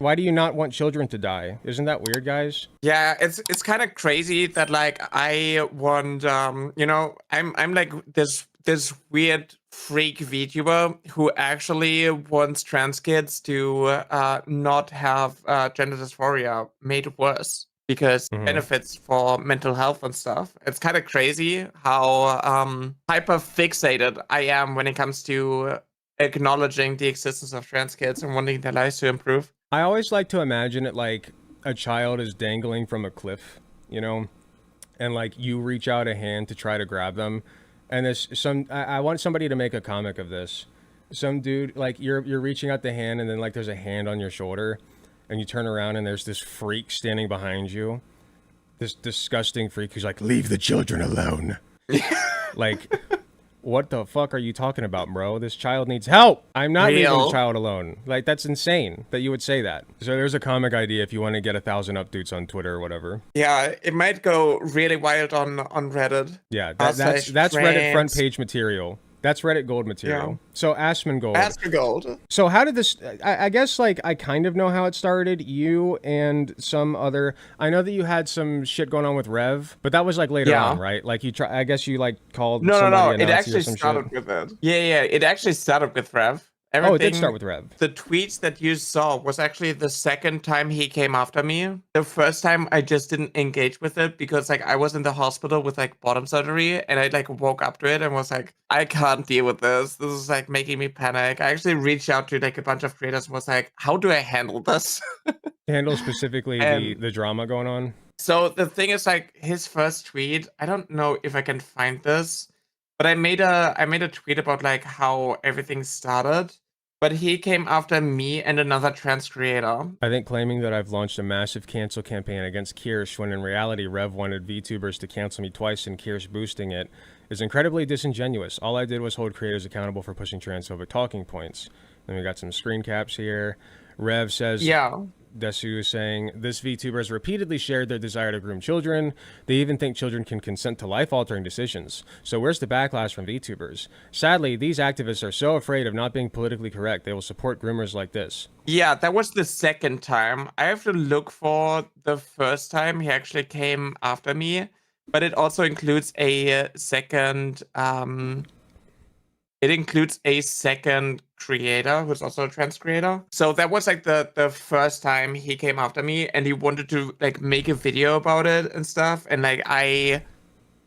Why do you not want children to die? Isn't that weird, guys? Yeah, it's kind of crazy that like I want I'm like this weird freak VTuber who actually wants trans kids to not have gender dysphoria made worse because benefits for mental health and stuff. It's kind of crazy how hyper fixated I am when it comes to acknowledging the existence of trans kids and wanting their lives to improve. I always like to imagine it like a child is dangling from a cliff, you know, and like you reach out a hand to try to grab them, and there's I want somebody to make a comic of this. Some dude, like you're reaching out the hand, and then like there's a hand on your shoulder, and you turn around and there's this freak standing behind you, this disgusting freak who's like, "Leave the children alone." Like, what the fuck are you talking about, bro? This child needs help. I'm not leaving the child alone. Like, that's insane that you would say that. So there's a comic idea if you want to get 1,000 updates on Twitter or whatever. Yeah, it might go really wild on Reddit. Yeah, that's Reddit front page material. That's Reddit gold material. Yeah. So Asmongold. So how did this? I guess like I kind of know how it started. You and some other. I know that you had some shit going on with Rev, but that was like later on, right? Like you try. I guess you like called. No. It actually started with it. Yeah. It actually started with Rev. Everything, it did start with Rev. The tweets that you saw was actually the second time he came after me. The first time I just didn't engage with it because like I was in the hospital with like bottom surgery and I like woke up to it and was like, I can't deal with this. This is like making me panic. I actually reached out to like a bunch of creators and was like, how do I handle this? Handle specifically the drama going on? So the thing is like his first tweet, I don't know if I can find this, but I made a tweet about like how everything started. But he came after me and another trans creator. I think claiming that I've launched a massive cancel campaign against Kirsch when in reality Rev wanted VTubers to cancel me twice and Kirsch boosting it is incredibly disingenuous. All I did was hold creators accountable for pushing transphobic talking points. Then we got some screen caps here. Rev says... Yeah. Desu is saying, this VTuber has repeatedly shared their desire to groom children. They even think children can consent to life-altering decisions. So where's the backlash from VTubers? Sadly, these activists are so afraid of not being politically correct, they will support groomers like this. Yeah, that was the second time. I have to look for the first time he actually came after me, but it also includes a second... It includes a second creator who's also a trans creator. So that was like the first time he came after me and he wanted to like make a video about it and stuff. And like I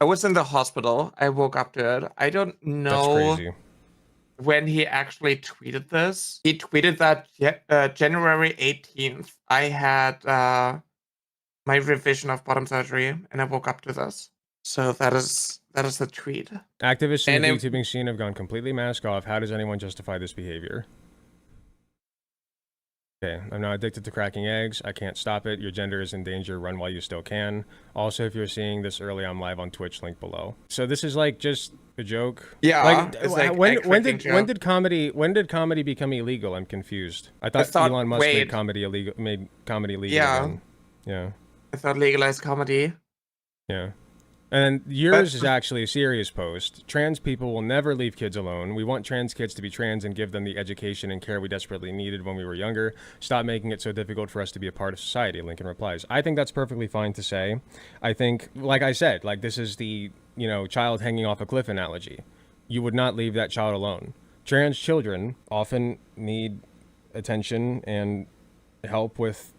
was in the hospital. I woke up to it. I don't know when he actually tweeted this. He tweeted that January 18th. I had my revision of bottom surgery and I woke up to this. So that is the tweet. Activists in the VTubing scene have gone completely mask off. How does anyone justify this behavior? Okay, I'm not addicted to cracking eggs. I can't stop it. Your gender is in danger. Run while you still can. Also, if you're seeing this early, I'm live on Twitch, link below. So this is like just a joke. Yeah. Like, when did comedy become illegal? I'm confused. I thought Elon Musk made comedy illegal. Yeah. Yeah. I thought legalized comedy. Yeah. And yours is actually a serious post. Trans people will never leave kids alone. We want trans kids to be trans and give them the education and care we desperately needed when we were younger. Stop making it so difficult for us to be a part of society, Lincoln replies. I think that's perfectly fine to say. I think, like I said, like this is the, child hanging off a cliff analogy. You would not leave that child alone. Trans children often need attention and help with,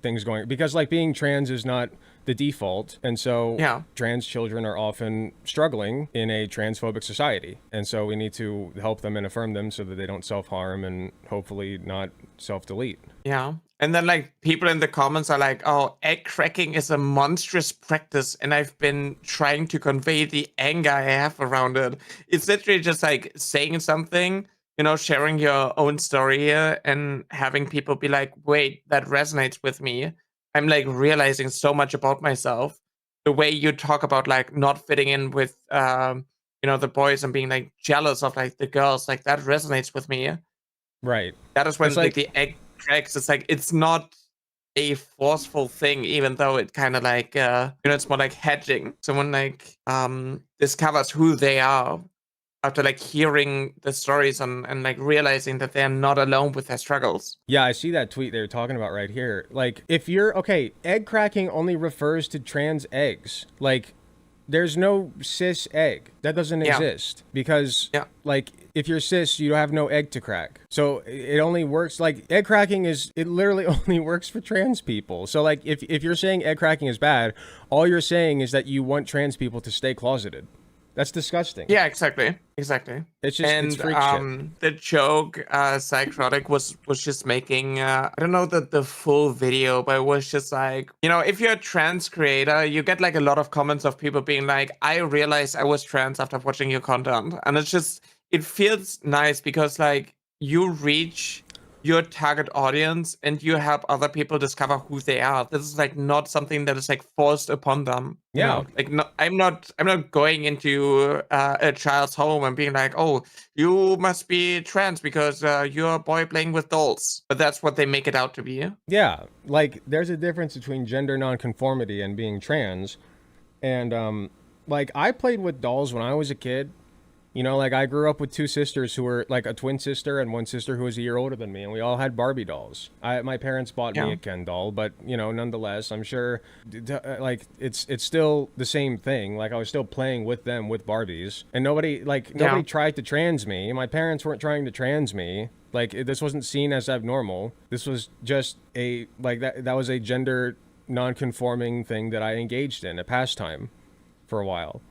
things going, because like being trans is not the default, and so trans children are often struggling in a transphobic society, and so we need to help them and affirm them so that they don't self-harm and hopefully not self-delete. Yeah. And then like people in the comments are like, oh, egg cracking is a monstrous practice and I've been trying to convey the anger I have around it. It's literally just like saying something, sharing your own story here and having people be like, wait, that resonates with me. I'm like realizing so much about myself. The way you talk about like not fitting in with, the boys and being like jealous of like the girls, like that resonates with me. Right. That is when like the egg cracks. It's like, it's not a forceful thing, even though it kind of like, it's more like hedging. Someone like discovers who they are after like hearing the stories and like realizing that they're not alone with their struggles. Yeah, I see that tweet they're talking about right here. Like, if you're okay, egg cracking only refers to trans eggs. Like, there's no cis egg. That doesn't exist because, like, if you're cis, you have no egg to crack. So it only works, like, egg cracking it literally only works for trans people. So, like, if you're saying egg cracking is bad, all you're saying is that you want trans people to stay closeted. That's disgusting. Yeah, exactly. It's just it's freak shit. The joke Psychotic was just making I don't know the full video, but it was just like, you know, if you're a trans creator, you get like a lot of comments of people being like, I realized I was trans after watching your content. And it feels nice because like you reach your target audience and you help other people discover who they are. This is like not something that is like forced upon them. You know? Like I'm not going into a child's home and being like, oh, you must be trans because you're a boy playing with dolls. But that's what they make it out to be. Yeah, like there's a difference between gender nonconformity and being trans. And like I played with dolls when I was a kid. You know, like I grew up with two sisters who were like a twin sister and one sister who was a year older than me, and we all had Barbie dolls. My parents bought me a Ken doll, but you know, nonetheless, I'm sure like it's still the same thing. Like I was still playing with them with Barbies, and nobody tried to trans me. My parents weren't trying to trans me. Like this wasn't seen as abnormal. This was just that was a gender non-conforming thing that I engaged in, a pastime for a while.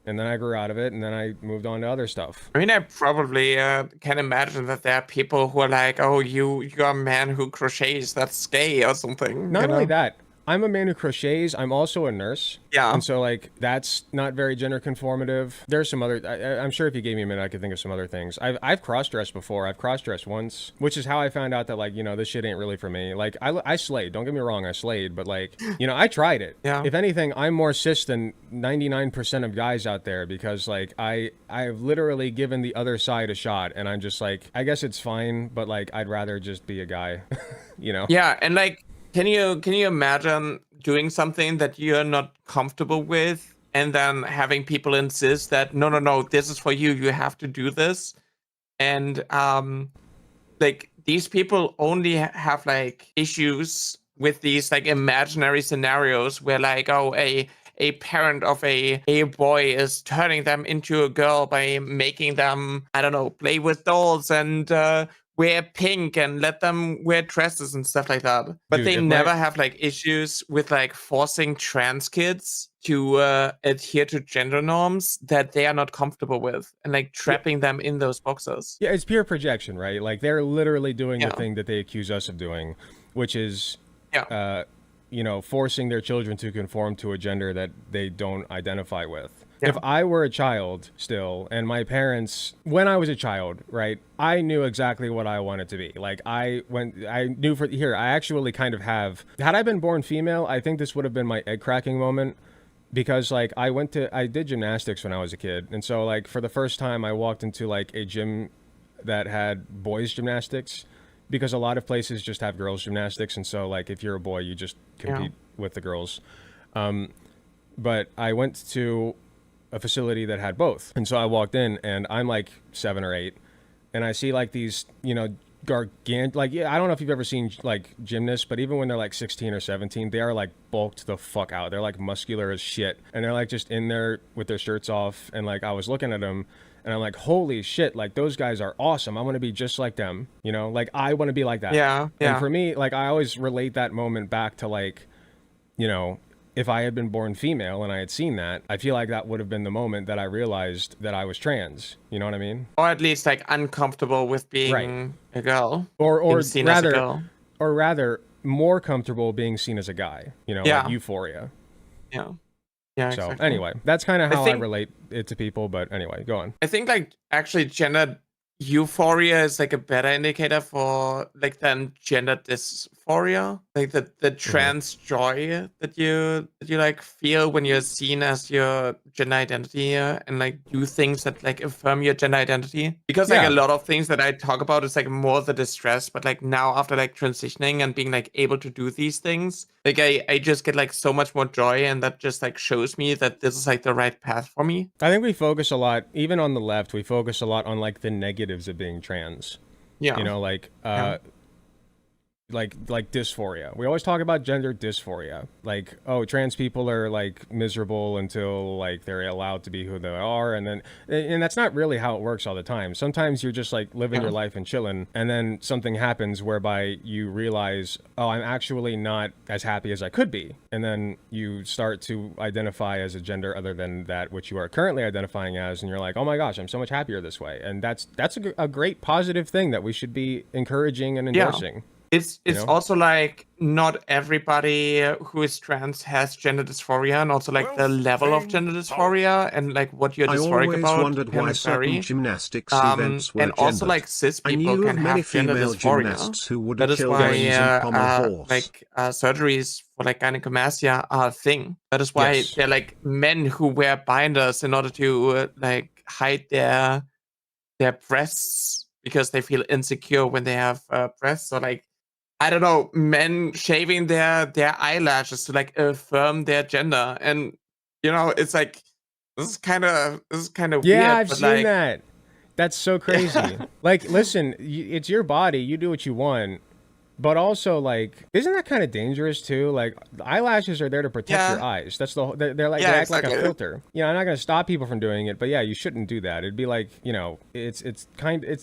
And then I grew out of it, and then I moved on to other stuff. I mean, I probably can imagine that there are people who are like, oh, you're a man who crochets, that's gay or something. Not only that, I'm a man who crochets. I'm also a nurse. Yeah. And so, like, that's not very gender conformative. There's some other... I'm sure if you gave me a minute, I could think of some other things. I've cross-dressed before. I've cross-dressed once, which is how I found out that, like, you know, this shit ain't really for me. Like, I slayed. Don't get me wrong, I slayed. But, like, you know, I tried it. Yeah. If anything, I'm more cis than 99% of guys out there because, like, I've literally given the other side a shot. And I'm just like, I guess it's fine, but, like, I'd rather just be a guy, you know? Yeah, and, like... Can you imagine doing something that you're not comfortable with and then having people insist that no, this is for you, you have to do this? And like these people only have like issues with these like imaginary scenarios where like, oh, a parent of a boy is turning them into a girl by making them, I don't know, play with dolls and wear pink and let them wear dresses and stuff like that. But Dude, they never have like issues with like forcing trans kids to adhere to gender norms that they are not comfortable with and like trapping them in those boxes. Yeah, it's pure projection, right? Like they're literally doing the thing that they accuse us of doing, which is you know, forcing their children to conform to a gender that they don't identify with. Yeah. If I were a child still, and my parents, when I was a child, right, I knew exactly what I wanted to be. Like I actually kind of have, had I been born female, I think this would have been my egg cracking moment. Because like I did gymnastics when I was a kid. And so like for the first time I walked into like a gym that had boys gymnastics. Because a lot of places just have girls gymnastics, and so like if you're a boy, you just compete with the girls. But I went to a facility that had both, and so I walked in, and I'm like 7 or 8, and I see like these, you know, gargantuan, like I don't know if you've ever seen like gymnasts, but even when they're like 16 or 17, they are like bulked the fuck out. They're like muscular as shit, and they're like just in there with their shirts off, and like I was looking at them. And I'm like, holy shit, like those guys are awesome. I want to be just like them, you know, like I want to be like that. Yeah. And for me, like I always relate that moment back to like, you know, if I had been born female and I had seen that, I feel like that would have been the moment that I realized that I was trans. You know what I mean? Or at least like uncomfortable with being a girl. Or rather more comfortable being seen as a guy, you know, like euphoria. Yeah. Yeah. So exactly. Anyway, that's kind of how I relate it to people. But anyway, go on. I think like actually gender euphoria is like a better indicator for like than gender dysphoria, like the trans joy that you like feel when you're seen as your gender identity and like do things that like affirm your gender identity. Because like a lot of things that I talk about is like more the distress, but like now after like transitioning and being like able to do these things, like I just get like so much more joy, and that just like shows me that this is like the right path for me. I think we focus a lot, even on the left, we focus a lot on like the negatives of being trans. Yeah. You know, like like dysphoria. We always talk about gender dysphoria. Like, oh, trans people are like miserable until like they're allowed to be who they are, and that's not really how it works all the time. Sometimes you're just like living your life and chilling, and then something happens whereby you realize, oh, I'm actually not as happy as I could be, and then you start to identify as a gender other than that which you are currently identifying as, and you're like, oh my gosh, I'm so much happier this way, and that's a great positive thing that we should be encouraging and endorsing. It's also like not everybody who is trans has gender dysphoria, and also like the level of gender dysphoria and like what you're dysphoric about. I always wondered why certain gymnastics events were and also like cis people can have gender dysphoria. Who would that is why like surgeries for like gynecomastia are a thing. That is why they're like men who wear binders in order to like hide their breasts because they feel insecure when they have breasts, or like, I don't know, men shaving their eyelashes to like affirm their gender, and you know, it's like this is kind of weird. Yeah, I've seen that. That's so crazy. Like, listen, it's your body. You do what you want, but also like, isn't that kind of dangerous too? Like, eyelashes are there to protect your eyes. That's they're like they act like a filter. You know, I'm not gonna stop people from doing it, but yeah, you shouldn't do that. It'd be like, you know, it's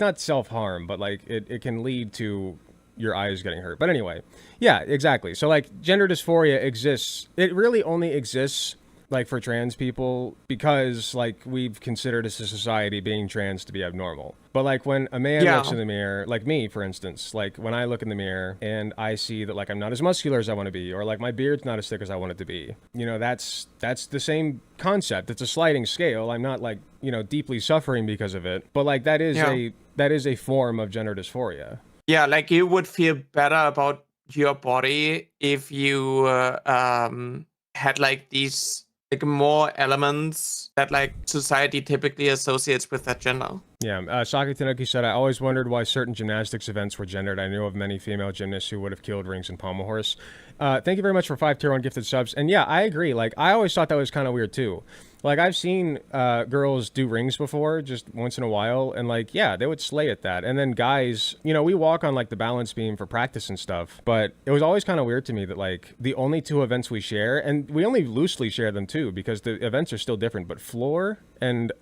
not self-harm, but like it can lead to your eyes getting hurt. But anyway, yeah, exactly. So like gender dysphoria exists. It really only exists like for trans people because like we've considered as a society being trans to be abnormal. But like when a man looks in the mirror, like me for instance, like when I look in the mirror and I see that like I'm not as muscular as I want to be, or like my beard's not as thick as I want it to be, you know, that's the same concept. It's a sliding scale. I'm not like, you know, deeply suffering because of it, but like that is a form of gender dysphoria. Yeah, like you would feel better about your body if you had like these like more elements that like society typically associates with that gender. Yeah, Saki Tanuki said, I always wondered why certain gymnastics events were gendered. I knew of many female gymnasts who would have killed rings and pommel horse. Thank you very much for 5 tier 1 gifted subs. And yeah, I agree. Like, I always thought that was kind of weird too. Like, I've seen girls do rings before, just once in a while, and like, yeah, they would slay at that. And then guys, you know, we walk on like the balance beam for practice and stuff, but it was always kind of weird to me that like the only 2 events we share, and we only loosely share them too, because the events are still different, but floor and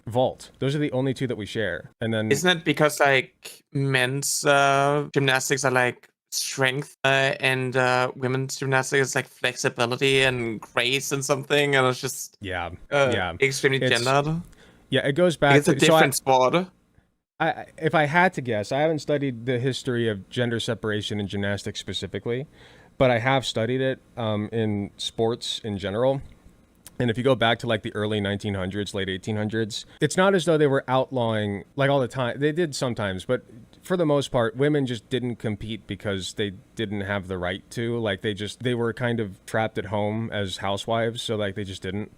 vault, those are the only 2 that we share. And then isn't it because like men's gymnastics are like strength and women's gymnastics is like flexibility and grace and something, and it's just extremely gendered. Yeah, it goes back. It's a different sport. If I had to guess, I haven't studied the history of gender separation in gymnastics specifically, but I have studied it in sports in general. And if you go back to like the early 1900s, late 1800s, it's not as though they were outlawing like all the time. They did sometimes, but for the most part, women just didn't compete because they didn't have the right to. Like they were kind of trapped at home as housewives, so like they just didn't.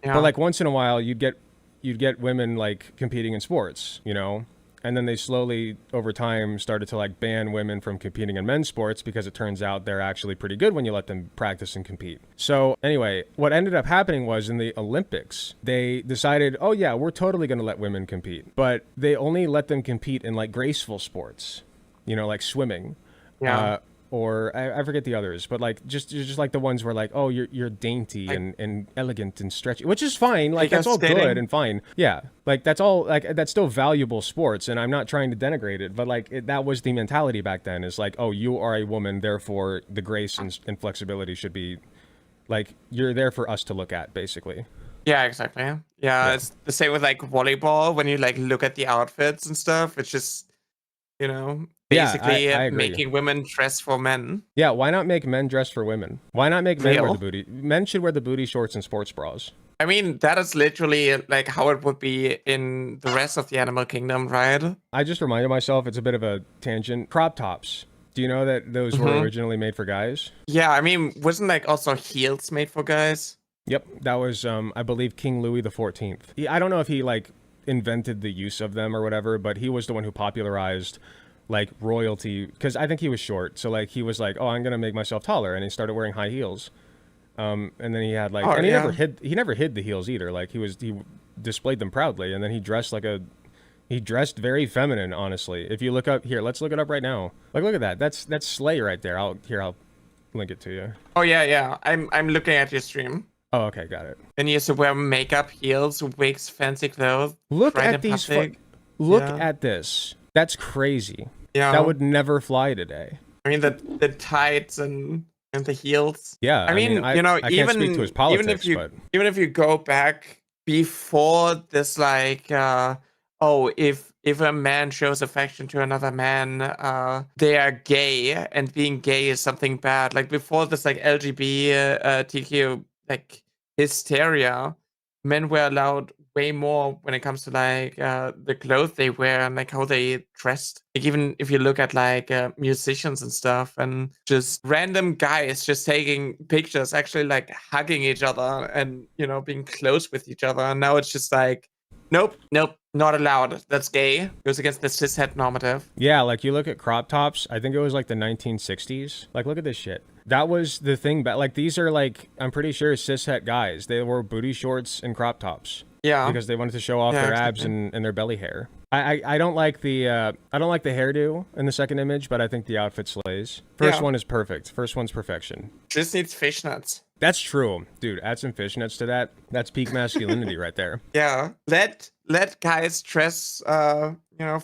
Yeah. But like once in a while, you'd get women like competing in sports, you know. And then they slowly, over time, started to like ban women from competing in men's sports because it turns out they're actually pretty good when you let them practice and compete. So anyway, what ended up happening was in the Olympics, they decided, oh yeah, we're totally going to let women compete. But they only let them compete in like graceful sports, you know, like swimming. Yeah. Or I forget the others, but like just like the ones where like, oh, you're dainty and elegant and stretchy, which is fine. Like that's all good and fine. Yeah, like that's all like that's still valuable sports, and I'm not trying to denigrate it, but like that was the mentality back then. Is like, oh, you are a woman, therefore the grace and flexibility should be like you're there for us to look at, basically. Yeah, exactly. Yeah, it's the same with like volleyball. When you like look at the outfits and stuff, it's just, you know. Basically, I making women dress for men. Yeah, why not make men dress for women? Why not make men wear the booty? Men should wear the booty shorts and sports bras. I mean, that is literally like how it would be in the rest of the animal kingdom, right? I just reminded myself, it's a bit of a tangent. Crop tops. Do you know that those were originally made for guys? Yeah, I mean, wasn't like also heels made for guys? Yep, that was I believe King Louis the 14th. I don't know if he like invented the use of them or whatever, but he was the one who popularized like royalty, because I think he was short, so like he was like, oh, I'm gonna make myself taller, and he started wearing high heels. And then he had like, and he never hid the heels either. Like he displayed them proudly, and then he dressed very feminine, honestly. If you look up here, let's look it up right now. Like, look at that. That's Slay right there. I'll link it to you. Oh yeah. I'm looking at your stream. Oh, okay, got it. Then he used to wear makeup, heels, wigs, fancy clothes. Look at these. Look at this. That's crazy. Yeah. That would never fly today. I mean, the tights and the heels. Yeah. I mean, I can't speak to his politics, even if you go back before this, like, if a man shows affection to another man, they are gay, and being gay is something bad. Like before this, like LGBTQ like hysteria, men were allowed way more when it comes to like the clothes they wear and like how they dressed. Like even if you look at like musicians and stuff, and just random guys just taking pictures, actually like hugging each other and being close with each other. And now it's just like, nope, not allowed. That's gay. Goes against the cishet normative. Yeah, like you look at crop tops. I think it was like the 1960s. Like, look at this shit. That was the thing. But like, these are like, I'm pretty sure cishet guys. They wore booty shorts and crop tops. Yeah, because they wanted to show off their abs and their belly hair. I don't like the hairdo in the second image, but I think the outfit slays. First one is perfect. First one's perfection. Just needs fishnets. That's true, dude. Add some fishnets to that. That's peak masculinity right there. Yeah, let guys dress, for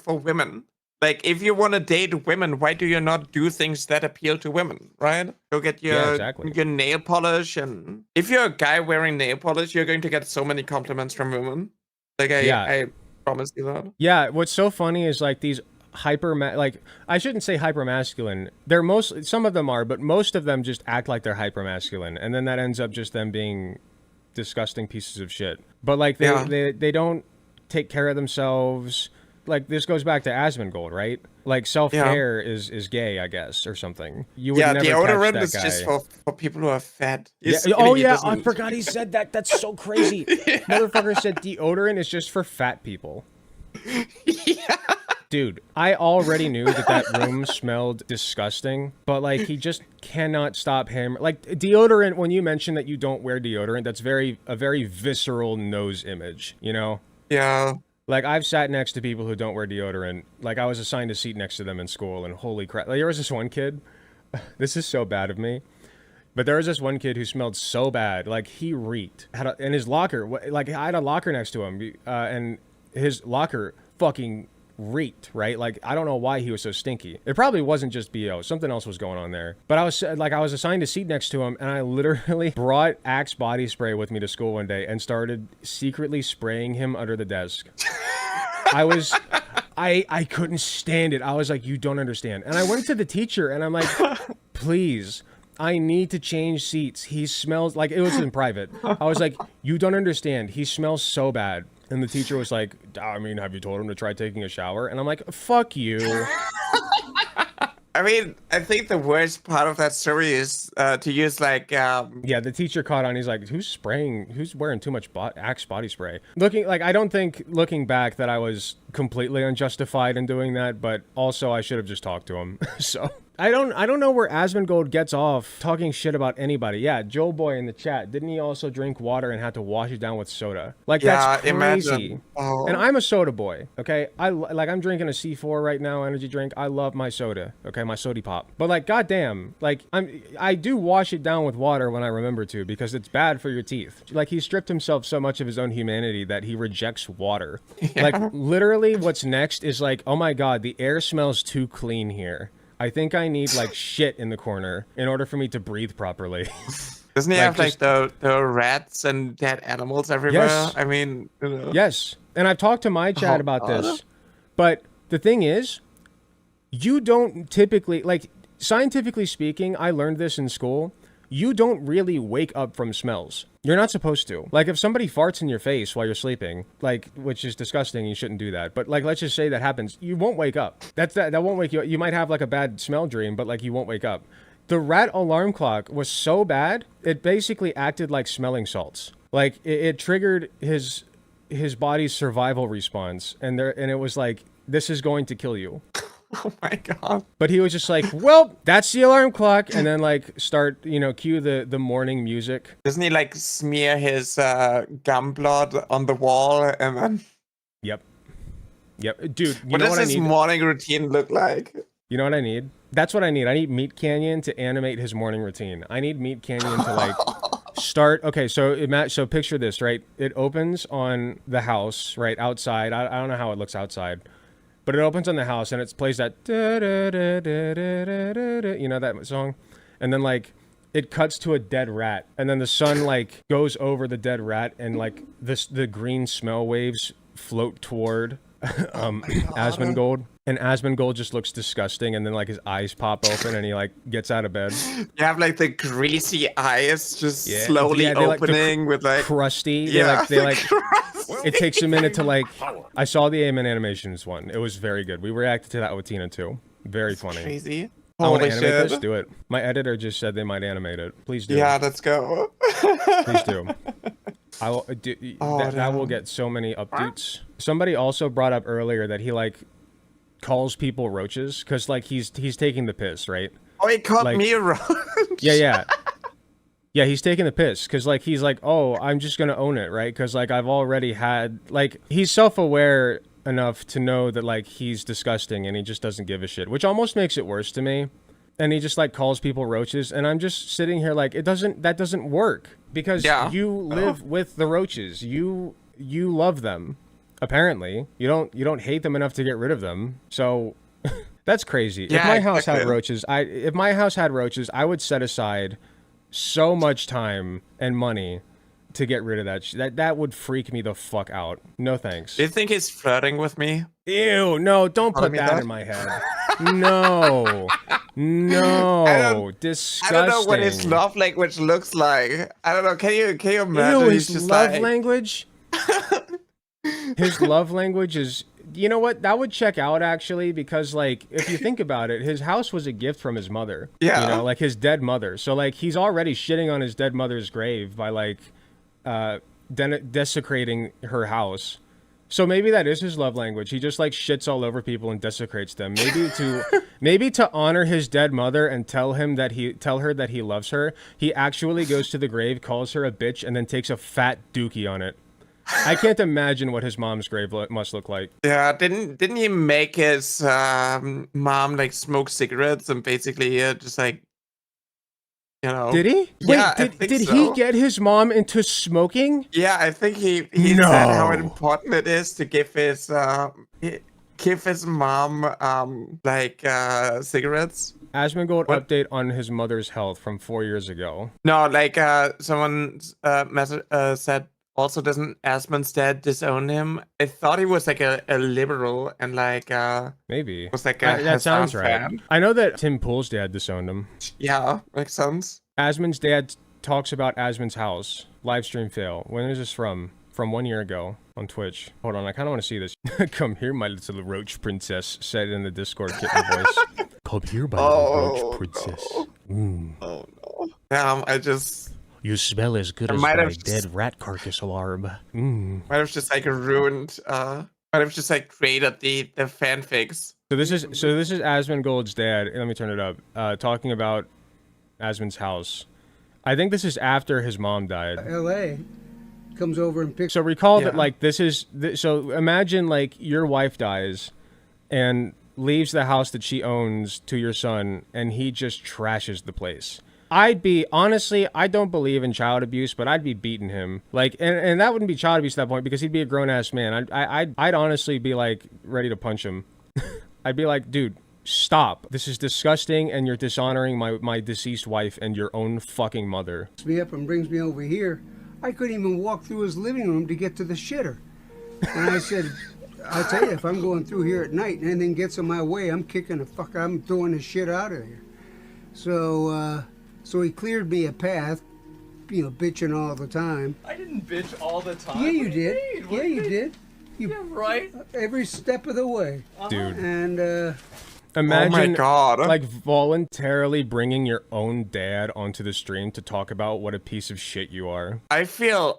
women. Like, if you want to date women, why do you not do things that appeal to women, right? Go get your nail polish, and if you're a guy wearing nail polish, you're going to get so many compliments from women. Like, I promise you that. Yeah, what's so funny is like these I shouldn't say hyper masculine. Some of them are, but most of them just act like they're hyper masculine, and then that ends up just them being disgusting pieces of shit. But like they don't take care of themselves. Like, this goes back to Asmongold, right? Like, self-care is gay, I guess, or something. You would never deodorant catch that is just for people who are fat. I forgot he said that. That's so crazy. Motherfucker said deodorant is just for fat people. Yeah. Dude, I already knew that room smelled disgusting, but, like, he just cannot stop him. Like, deodorant, when you mention that you don't wear deodorant, that's a very visceral nose image, you know? Yeah. Like, I've sat next to people who don't wear deodorant. Like, I was assigned a seat next to them in school, and holy crap. Like, there was this one kid. This is so bad of me. But there was this one kid who smelled so bad. Like, he reeked. In his locker. Like, I had a locker next to him, and his locker fucking reeked, right? Like, I don't know why he was so stinky. It probably wasn't just BO. Something else was going on there. But I was assigned a seat next to him, and I literally brought Axe body spray with me to school one day and started secretly spraying him under the desk. I couldn't stand it. I was like, you don't understand. And I went to the teacher, and I'm like, please, I need to change seats. He smells like, it was in private. I was like, you don't understand. He smells so bad. And the teacher was like, I mean, have you told him to try taking a shower? And I'm like, fuck you. I mean, I think the worst part of that story is to use like... Yeah, the teacher caught on. He's like, who's wearing too much Axe body spray? I don't think, looking back, that I was completely unjustified in doing that, but also I should have just talked to him. So... I don't know where Asmongold gets off talking shit about anybody. Yeah, Joe Boy in the chat, didn't he also drink water and had to wash it down with soda? Like, that's crazy. Oh. And I'm a soda boy, okay? I'm drinking a C4 right now, energy drink. I love my soda, okay? My sody pop. But like, goddamn, like, I do wash it down with water when I remember to, because it's bad for your teeth. Like, he stripped himself so much of his own humanity that he rejects water. Yeah. Like, literally what's next is like, oh my god, the air smells too clean here. I think I need, like, shit in the corner in order for me to breathe properly. Doesn't he have, like, the rats and dead animals everywhere? Yes. I mean, Yes. And I've talked to my chat about this. But the thing is, you don't typically, like, scientifically speaking, I learned this in school. you don't really wake up from smells. You're not supposed to. Like, if somebody farts in your face while you're sleeping, like, which is disgusting, you shouldn't do that. But, like, let's just say that happens, you won't wake up. That won't wake you up. You might have, like, a bad smell dream, but, like, you won't wake up. The rat alarm clock was so bad, it basically acted like smelling salts. Like, it triggered his body's survival response, and it was like, this is going to kill you. Oh my god. But he was just like, well, that's the alarm clock, and then like start, cue the morning music. Doesn't he like smear his gum blood on the wall and then... Yep, dude, what does his morning routine look like? You know what I need? That's what I need. I need Meat Canyon to animate his morning routine. I need Meat Canyon to like start. Okay, so picture this, right? It opens on the house, right outside. I don't know how it looks outside, but it opens on the house and it plays that that song, and then like it cuts to a dead rat, and then the sun like goes over the dead rat, and like the green smell waves float toward Asmongold, and Asmongold just looks disgusting, and then like his eyes pop open and he like gets out of bed. You have like the greasy eyes just slowly opening with like crusty. Yeah, they like it takes a minute to like. I saw the Amen Animations one. It was very good. We reacted to that with Tina too. Very funny. Crazy. I want to animate this. Do it. My editor just said they might animate it. Please do. Yeah, let's go. Please do. I will do. That will get so many updates. Somebody also brought up earlier that he like calls people roaches because like he's taking the piss, right? Oh, he called me a roach. Yeah. He's taking the piss because like he's like, oh, I'm just gonna own it, right? Because like I've already had like he's self-aware enough to know that like he's disgusting and he just doesn't give a shit, which almost makes it worse to me. And he just like calls people roaches, and I'm just sitting here like that doesn't work because you live with the roaches. You love them. Apparently, you don't hate them enough to get rid of them. So that's crazy. Yeah, if my house had roaches, I would set aside so much time and money to get rid of that. That would freak me the fuck out. No thanks. Do you think he's flirting with me? Ew, no, don't put that in my head. No, disgusting. I don't know what his love language looks like. I don't know. Can you imagine? Ew, his love language? His love language is, you know what? That would check out actually, because like if you think about it, his house was a gift from his mother. Yeah. You know, like his dead mother. So like he's already shitting on his dead mother's grave by like desecrating her house. So maybe that is his love language. He just like shits all over people and desecrates them. Maybe to honor his dead mother and tell her that he loves her, he actually goes to the grave, calls her a bitch, and then takes a fat dookie on it. I can't imagine what his mom's grave must look like. Yeah, didn't he make his mom like smoke cigarettes and basically just like, you know? Did he? Yeah, wait, did he get his mom into smoking? Yeah, I think he said how important it is to give his mom like cigarettes. Asmongold update on his mother's health from 4 years ago. No, like someone said. Also, doesn't Asmon's dad disown him? I thought he was like a liberal and like maybe was like a that sounds right. fan. I know that Tim Pool's dad disowned him. Yeah, makes sense. Asmon's dad talks about Asmon's house. Livestream fail. When is this from? From 1 year ago on Twitch. Hold on, I kind of want to see this. Come here, my little roach princess, said in the Discord kitten voice. Come here, my little roach princess. No. Oh no. I just... You smell as good as my dead rat carcass alarm. Might have just like ruined. Might have just like created the fanfics. So this is Asmongold's dad. Let me turn it up. Talking about Asmon's house. I think this is after his mom died. L.A. comes over and picks. So recall that like so imagine like your wife dies, and leaves the house that she owns to your son, and he just trashes the place. Honestly, I don't believe in child abuse, but I'd be beating him. Like, and that wouldn't be child abuse at that point because he'd be a grown-ass man. I'd honestly be like ready to punch him. I'd be like, dude, stop. This is disgusting, and you're dishonoring my deceased wife and your own fucking mother. Picks me up and brings me over here. I couldn't even walk through his living room to get to the shitter. And I said, I'll tell you, if I'm going through here at night and anything gets in my way, I'm throwing the shit out of here. So, So he cleared me a path, bitching all the time. I didn't bitch all the time. Yeah, you What do did. mean? What Yeah, do you did. Yeah, right. Every step of the way. Dude. And Imagine, Oh my God. like, voluntarily bringing your own dad onto the stream to talk about what a piece of shit you are. I feel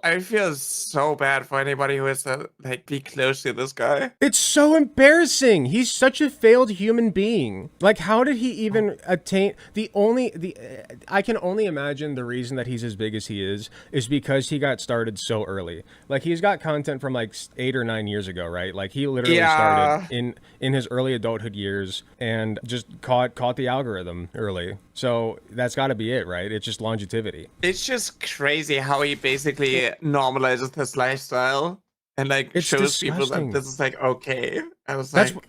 so bad for anybody who has to like be close to this guy. It's so embarrassing. He's such a failed human being. Like, how did he even attain I can only imagine the reason that he's as big as he is because he got started so early. Like, he's got content from like 8 or 9 years ago, right? Like, he literally started in his early adulthood years and just caught the algorithm early. So that's got to be it, right? It's just longevity. It's just crazy how he basically normalizes this lifestyle and like It's shows people disgusting. that this is like okay. I was That's like,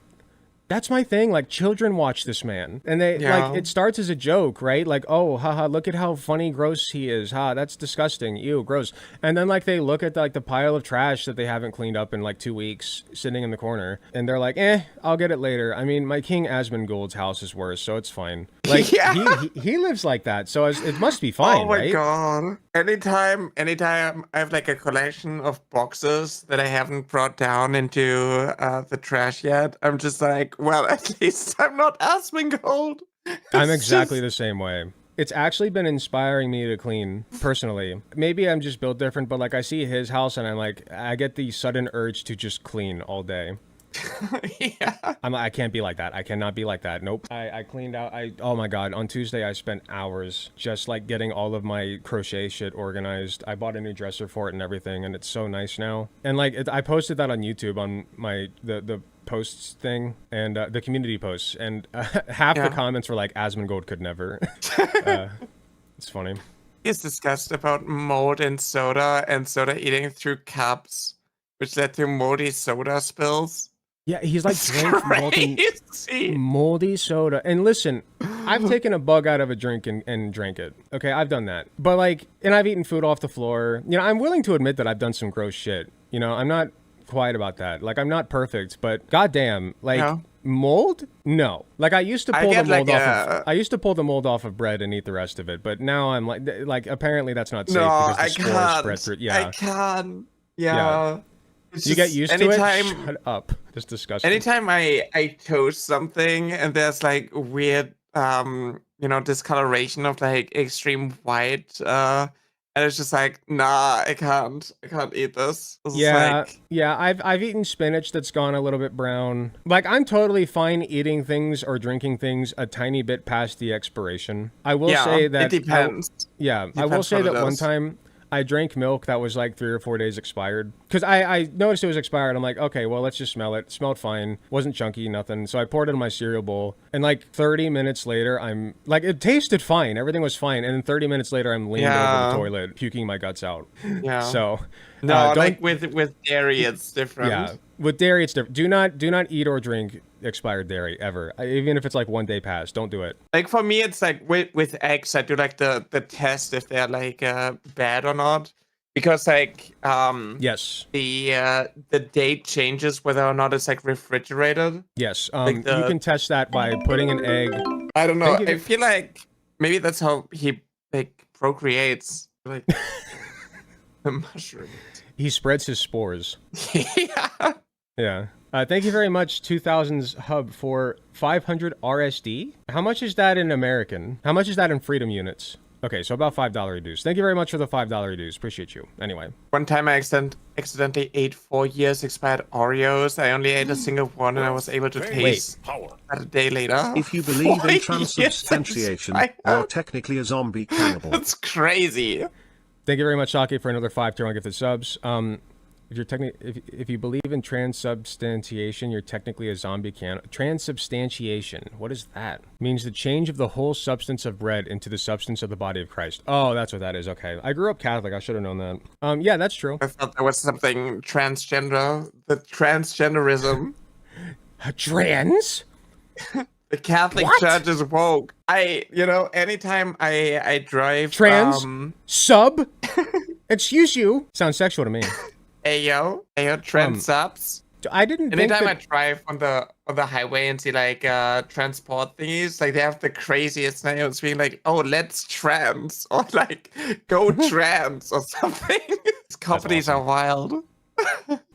That's my thing. Like, children watch this man, and they like it starts as a joke, right? Like, oh, haha, look at how funny, gross he is. Ha, that's disgusting. Ew, gross. And then like they look at like the pile of trash that they haven't cleaned up in like 2 weeks, sitting in the corner, and they're like, I'll get it later. I mean, my King Asmongold's house is worse, so it's fine. Like, he lives like that, so it must be fine, oh my right? God. Anytime I have like a collection of boxes that I haven't brought down into the trash yet, I'm just like, well, at least I'm not Asmongold. I'm exactly the same way. It's actually been inspiring me to clean, personally. Maybe I'm just built different, but like I see his house and I'm like, I get the sudden urge to just clean all day. Yeah. I can't be like that. I cannot be like that. Nope. I cleaned out. Oh my God. On Tuesday, I spent hours just like getting all of my crochet shit organized. I bought a new dresser for it and everything, and it's so nice now. And like, I posted that on YouTube on the posts thing and the community posts, and half the comments were like, Asmongold could never. It's funny. He's discussed about mold in soda and soda eating through cups, which led to moldy soda spills. Yeah, he's like drank moldy soda. And listen, I've taken a bug out of a drink and drank it. Okay, I've done that. But like, and I've eaten food off the floor. You know, I'm willing to admit that I've done some gross shit. You know, I'm not quiet about that. Like, I'm not perfect, but goddamn, like mold? No. Like, I used to pull the mold I used to pull the mold off of bread and eat the rest of it. But now I'm like apparently that's not safe because the spores spread through. Yeah, I can't. Yeah. You get used to it? Shut up. That's disgusting. Anytime I toast something and there's like weird discoloration of like extreme white, and it's just like, nah, I can't eat this. Yeah, I've eaten spinach that's gone a little bit brown. Like, I'm totally fine eating things or drinking things a tiny bit past the expiration. I will say that it depends. I will say that one time I drank milk that was like 3 or 4 days expired. Because I noticed it was expired. I'm like, okay, well, let's just smell it. It smelled fine. Wasn't chunky, nothing. So I poured it in my cereal bowl. And like 30 minutes later, I'm like, it tasted fine. Everything was fine. And then 30 minutes later, I'm leaned over the toilet, puking my guts out. Yeah. So, no, like with dairy, it's different. Yeah. With dairy, it's different. Do not eat or drink expired dairy ever. Even if it's like 1 day past, don't do it. Like for me, it's like with eggs, I do like the test if they're like bad or not, because like yes, the date changes whether or not it's like refrigerated. Yes, like you can test that by putting an egg. I don't know. I feel like maybe that's how he like procreates, like the mushroom. He spreads his spores. Yeah. Yeah. Thank you very much, 2000s Hub, for 500 RSD. How much is that in American? How much is that in freedom units? Okay, so about $5 reduce. Thank you very much for the $5 reduce. Appreciate you. Anyway. One time I accidentally ate 4 years expired Oreos. I only ate a single one and I was able to taste that a day later. If you believe in transubstantiation, you're technically a zombie cannibal. That's crazy. Thank you very much, Saki, for another 5 tier gifted subs. If you believe in transubstantiation, you're technically a zombie can. Transubstantiation, what is that? Means the change of the whole substance of bread into the substance of the body of Christ. Oh, that's what that is. Okay, I grew up Catholic. I should have known that. Yeah, that's true. I thought there was something transgender. The transgenderism. Trans? The Catholic Church is woke. Anytime I drive trans sub. Excuse you. Sounds sexual to me. Ayo, trans subs. I didn't think Anytime I that... drive on the highway and see like transport thingies, like they have the craziest names, being like, "Oh, let's trans," or like "Go trans" or something. These companies awesome. are wild.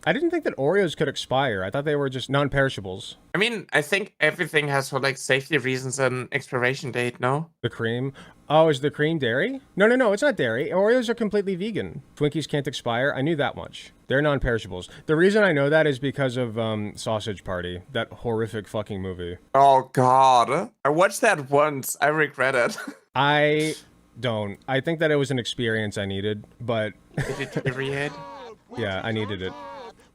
I didn't think that Oreos could expire. I thought they were just non-perishables. I mean, I think everything has for like safety reasons an expiration date, no? The cream. Oh, is the cream dairy? No, it's not dairy. Oreos are completely vegan. Twinkies can't expire. I knew that much. They're non-perishables. The reason I know that is because of Sausage Party, that horrific fucking movie. Oh god. I watched that once. I regret it. I don't. I think that it was an experience I needed, but Did it deteriorate? yeah, I needed it.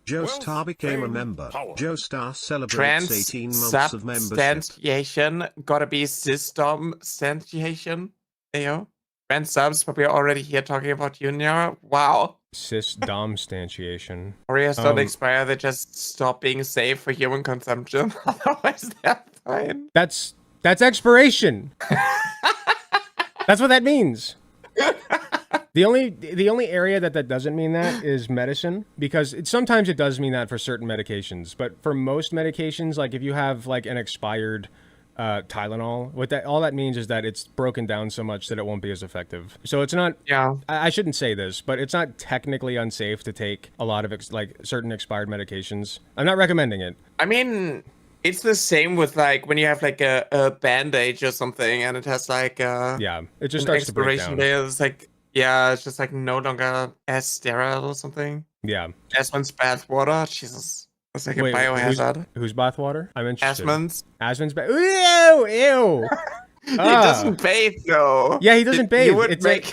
Joe Star became a member. Joe Star celebrates 18 months of membership. Transubstantiation gotta be systemstantiation. Ayo. Trans subs, but we're already here talking about Junior. Wow. Cis-dom-stantiation. Oreos don't expire, they just stop being safe for human consumption. Otherwise, they're fine. That's expiration. That's what that means. The only area that doesn't mean that is medicine, because sometimes it does mean that for certain medications, but for most medications, like if you have like an expired Tylenol, all that means is that it's broken down so much that it won't be as effective. So it's not. Yeah. I shouldn't say this, but it's not technically unsafe to take a lot of like certain expired medications. I'm not recommending it. I mean, it's the same with like when you have like a bandage or something, and it has like Yeah, it just an starts to break expiration down. date. It's like, yeah, it's just like no longer as sterile or something. Yeah. Asmon's bathwater. Jesus. That's like Wait, a biohazard. who's bathwater? I'm interested. Asmon's. Ew. He doesn't bathe though. Yeah, he doesn't bathe. You would It's make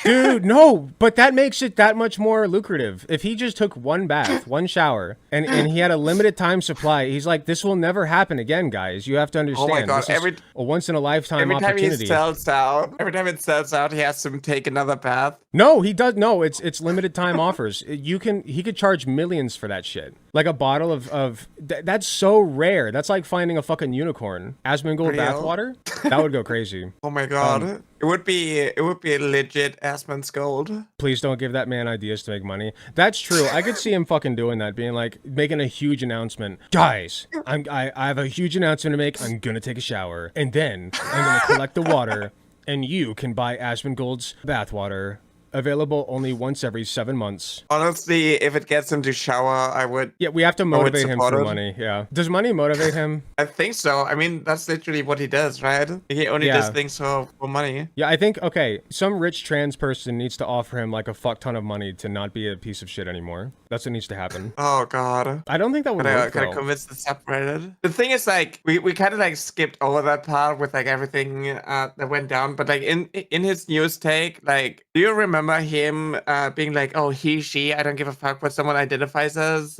Dude, no, but that makes it that much more lucrative. If he just took one bath, one shower, and he had a limited time supply, he's like, this will never happen again, guys. You have to understand. Oh my god, this is a once in a lifetime every time opportunity. he sells out, he has to take another bath. No, he does. No, it's limited time offers. He could charge millions for that shit. Like a bottle of that's so rare. That's like finding a fucking unicorn. Asmongold bathwater? That would go crazy. Oh my god. It would be legit Asmongold. Please don't give that man ideas to make money. That's true. I could see him fucking doing that, being like making a huge announcement. Guys, I have a huge announcement to make. I'm gonna take a shower, and then I'm gonna collect the water, and you can buy Asmongold's bathwater. Available only once every 7 months. Honestly, if it gets him to shower, I would. Yeah, we have to motivate him support for it. money. Yeah. Does money motivate him? I think so. I mean, that's literally what he does, right? He only does things for money. Yeah, I think, okay, some rich trans person needs to offer him like a fuck ton of money to not be a piece of shit anymore. That's what needs to happen. Oh god. I don't think that would work, Gotta though. convince the separated. The thing is, like, we kind of like skipped over that part with like everything that went down. But like in his news take, like, do you remember him being like, oh, he, she, I don't give a fuck what someone identifies as.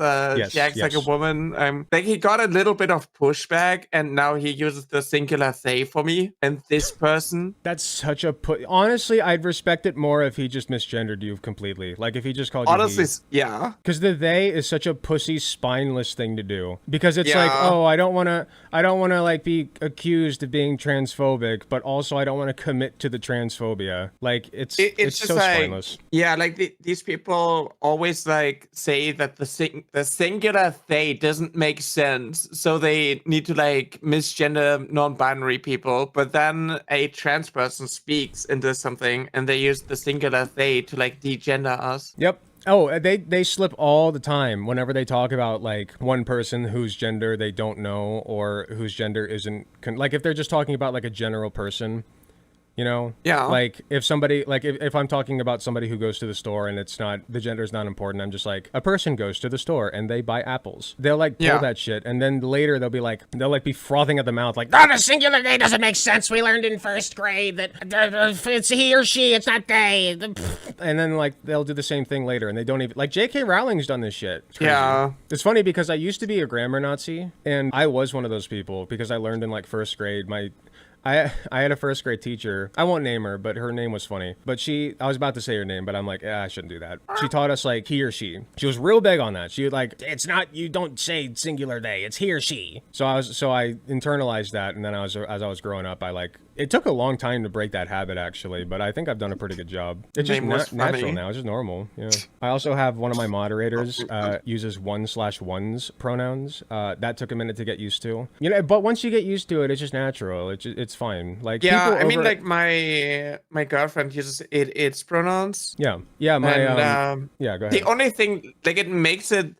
She acts like a woman. Like he got a little bit of pushback, and now he uses the singular they for me and this person. That's such a honestly, I'd respect it more if he just misgendered you completely. Like if he just called you Honestly, he. yeah. Because the they is such a pussy, spineless thing to do. Because it's like, oh, I don't want to like be accused of being transphobic, but also I don't want to commit to the transphobia. Like it's just so like, spineless. Yeah, like these people always like say that the singular they doesn't make sense, so they need to like misgender non-binary people. But then a trans person speaks into something, and they use the singular they to like degender us. Yep. Oh, they slip all the time whenever they talk about like one person whose gender they don't know or whose gender isn't like if they're just talking about like a general person. You know? Yeah. Like, if somebody, like, if I'm talking about somebody who goes to the store and it's not, the gender's not important, I'm just like, a person goes to the store and they buy apples. They'll, like, pull that shit, and then later they'll be frothing at the mouth, like, oh, the singular they doesn't make sense. We learned in first grade that it's he or she, it's not they. And then, like, they'll do the same thing later, and they don't even, like, J.K. Rowling's done this shit. It's crazy. Yeah. It's funny because I used to be a grammar Nazi, and I was one of those people because I learned in, like, first grade, I had a first grade teacher. I won't name her, but her name was funny. But I was about to say her name, but I'm like, I shouldn't do that. She taught us like he or she. She was real big on that. She was like, it's not, you don't say singular they, it's he or she. So I internalized that, and then as I was growing up, I like It took a long time to break that habit, actually, but I think I've done a pretty good job. It's just natural now. It's just normal. Yeah. I also have one of my moderators uses 1/1s pronouns. That took a minute to get used to. You know, but once you get used to it, it's just natural. It's fine. Like yeah, I mean, like my girlfriend uses its pronouns. Yeah, yeah. My yeah. Go ahead. The only thing, like, it makes it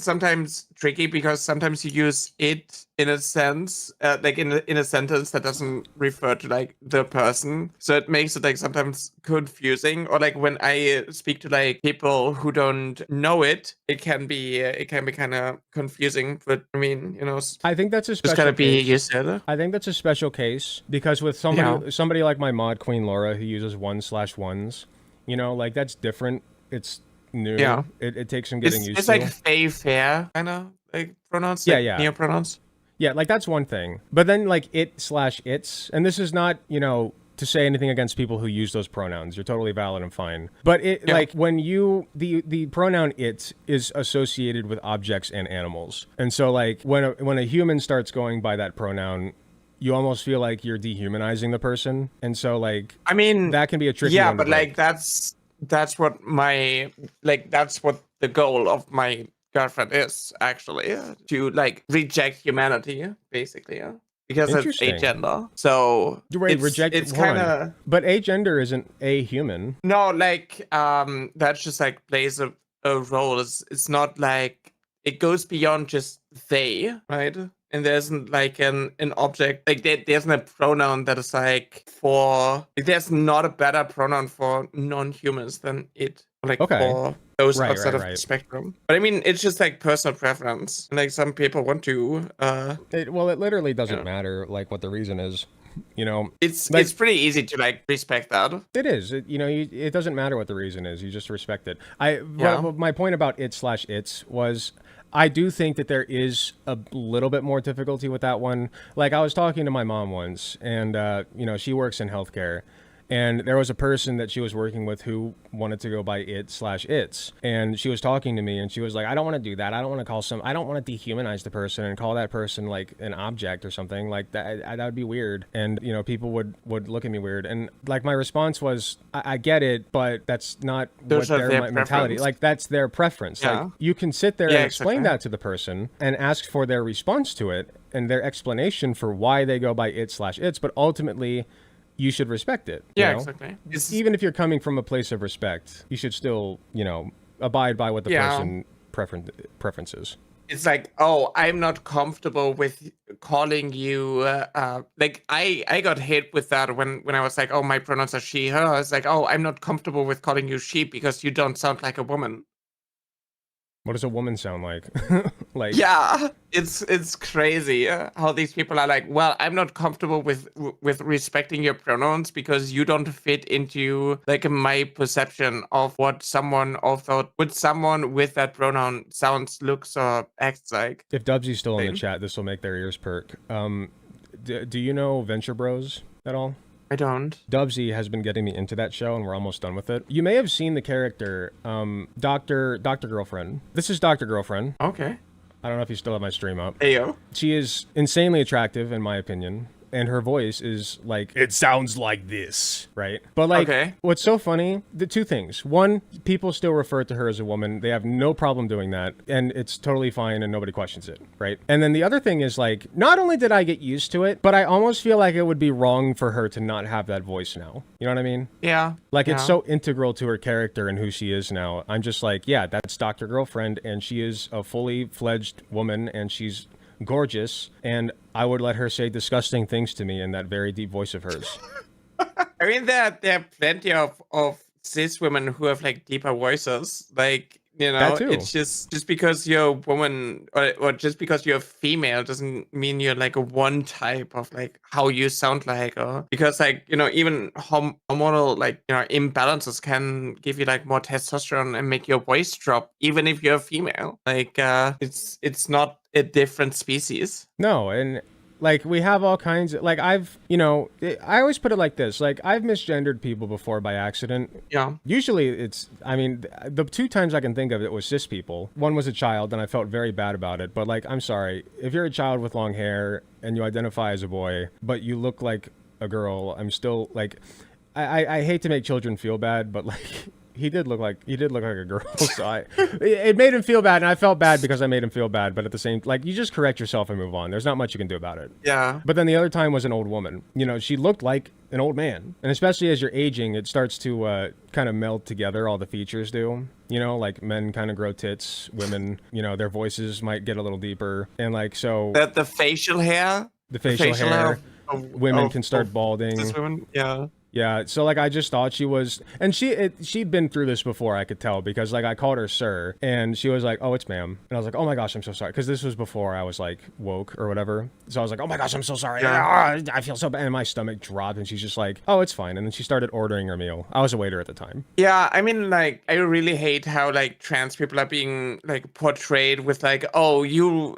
sometimes tricky because sometimes you use it in a sense, like in a sentence that doesn't refer to like the person, so it makes it like sometimes confusing. Or like when I speak to like people who don't know it, it can be kind of confusing. But I mean, you know, I think that's a special. Just gotta be case. used to it. I think that's a special case because with somebody like my mod Queen Laura who uses 1/1s, you know, like that's different. It's new. Yeah, it takes some getting used to. It's like fair kind of like pronouns. Yeah, like yeah. Neo-pronouns. Yeah, like that's one thing. But then like it/its, and this is not, you know, to say anything against people who use those pronouns. You're totally valid and fine. But it like when you the pronoun it is associated with objects and animals. And so like when a human starts going by that pronoun, you almost feel like you're dehumanizing the person. And so like I mean that can be a tricky one to but break. like that's what that's what the goal of my girlfriend is actually, to like reject humanity basically, because it's agender. So it's kind of, but agender isn't a human. No, like that just like plays a role. It's not like it goes beyond just they, right? And there isn't like an object, like there isn't a pronoun that is like for, like, there's not a better pronoun for non-humans than it, like for those outside of the spectrum. But I mean, it's just like personal preference. Like some people want to it literally doesn't matter like what the reason is. You know, it's pretty easy to like respect that. It is. It doesn't matter what the reason is. You just respect it. My point about it/its was, I do think that there is a little bit more difficulty with that one. Like I was talking to my mom once, and you know, she works in healthcare. And there was a person that she was working with who wanted to go by it/its. And she was talking to me and she was like, I don't want to do that. I don't want to dehumanize the person and call that person like an object or something like that. That would be weird. And, you know, people would look at me weird. And like my response was, I get it, but that's not what their mentality, like that's their preference. Yeah. Like you can sit there and explain that to the person and ask for their response to it and their explanation for why they go by it/its, but ultimately you should respect it. Yeah, you know? exactly. Even if you're coming from a place of respect, you should still, you know, abide by what the person preferences. It's like, oh, I'm not comfortable with calling you, like I got hit with that when I was like, oh, my pronouns are she, her. I was like, oh, I'm not comfortable with calling you she because you don't sound like a woman. What does a woman sound like? Like, yeah, it's crazy how these people are like, well, I'm not comfortable with respecting your pronouns because you don't fit into like my perception of what someone with that pronoun sounds, looks, or acts like. If Dubsy's still in the chat, this will make their ears perk. Do you know Venture Bros at all? I don't. Dubsy has been getting me into that show, and we're almost done with it. You may have seen the character, Dr. Girlfriend. This is Dr. Girlfriend. Okay. I don't know if you still have my stream up. Hey, yo. She is insanely attractive, in my opinion. And her voice is like, it sounds like this, right? But like, what's so funny, the two things. One, people still refer to her as a woman. They have no problem doing that. And it's totally fine and nobody questions it, right? And then the other thing is like, not only did I get used to it, but I almost feel like it would be wrong for her to not have that voice now. You know what I mean? Yeah. Like it's so integral to her character and who she is now. I'm just like, yeah, that's Dr. Girlfriend. And she is a fully fledged woman and she's gorgeous, and I would let her say disgusting things to me in that very deep voice of hers. I mean, there are plenty of cis women who have like deeper voices, like, you know, it's just because you're a woman or just because you're female doesn't mean you're like a one type of like how you sound like, or because like, you know, even hormonal like, you know, imbalances can give you like more testosterone and make your voice drop even if you're female. Like it's not a different species. No, and like we have all kinds of like I always put it like this, like I've misgendered people before by accident. Yeah. Usually I mean the two times I can think of it was cis people. One was a child and I felt very bad about it, but like I'm sorry, if you're a child with long hair and you identify as a boy but you look like a girl, I'm still like, I hate to make children feel bad, but like he did look like a girl. So it made him feel bad, and I felt bad because I made him feel bad. But at the same, like, you just correct yourself and move on. There's not much you can do about it. Yeah. But then the other time was an old woman. You know, she looked like an old man, and especially as you're aging, it starts to kind of meld together. All the features do. You know, like men kind of grow tits, women, you know, their voices might get a little deeper, and like so. The facial hair. The facial hair. Women can start of balding. cis women, yeah. Yeah, so like I just thought she was, and she'd been through this before, I could tell, because like I called her sir, and she was like, oh, it's ma'am, and I was like, oh my gosh, I'm so sorry, because this was before I was like woke or whatever, so I was like, oh my gosh, I'm so sorry, I feel so bad, and my stomach dropped, and she's just like, oh, it's fine, and then she started ordering her meal. I was a waiter at the time. Yeah, I mean, like, I really hate how like trans people are being like portrayed with like, oh, you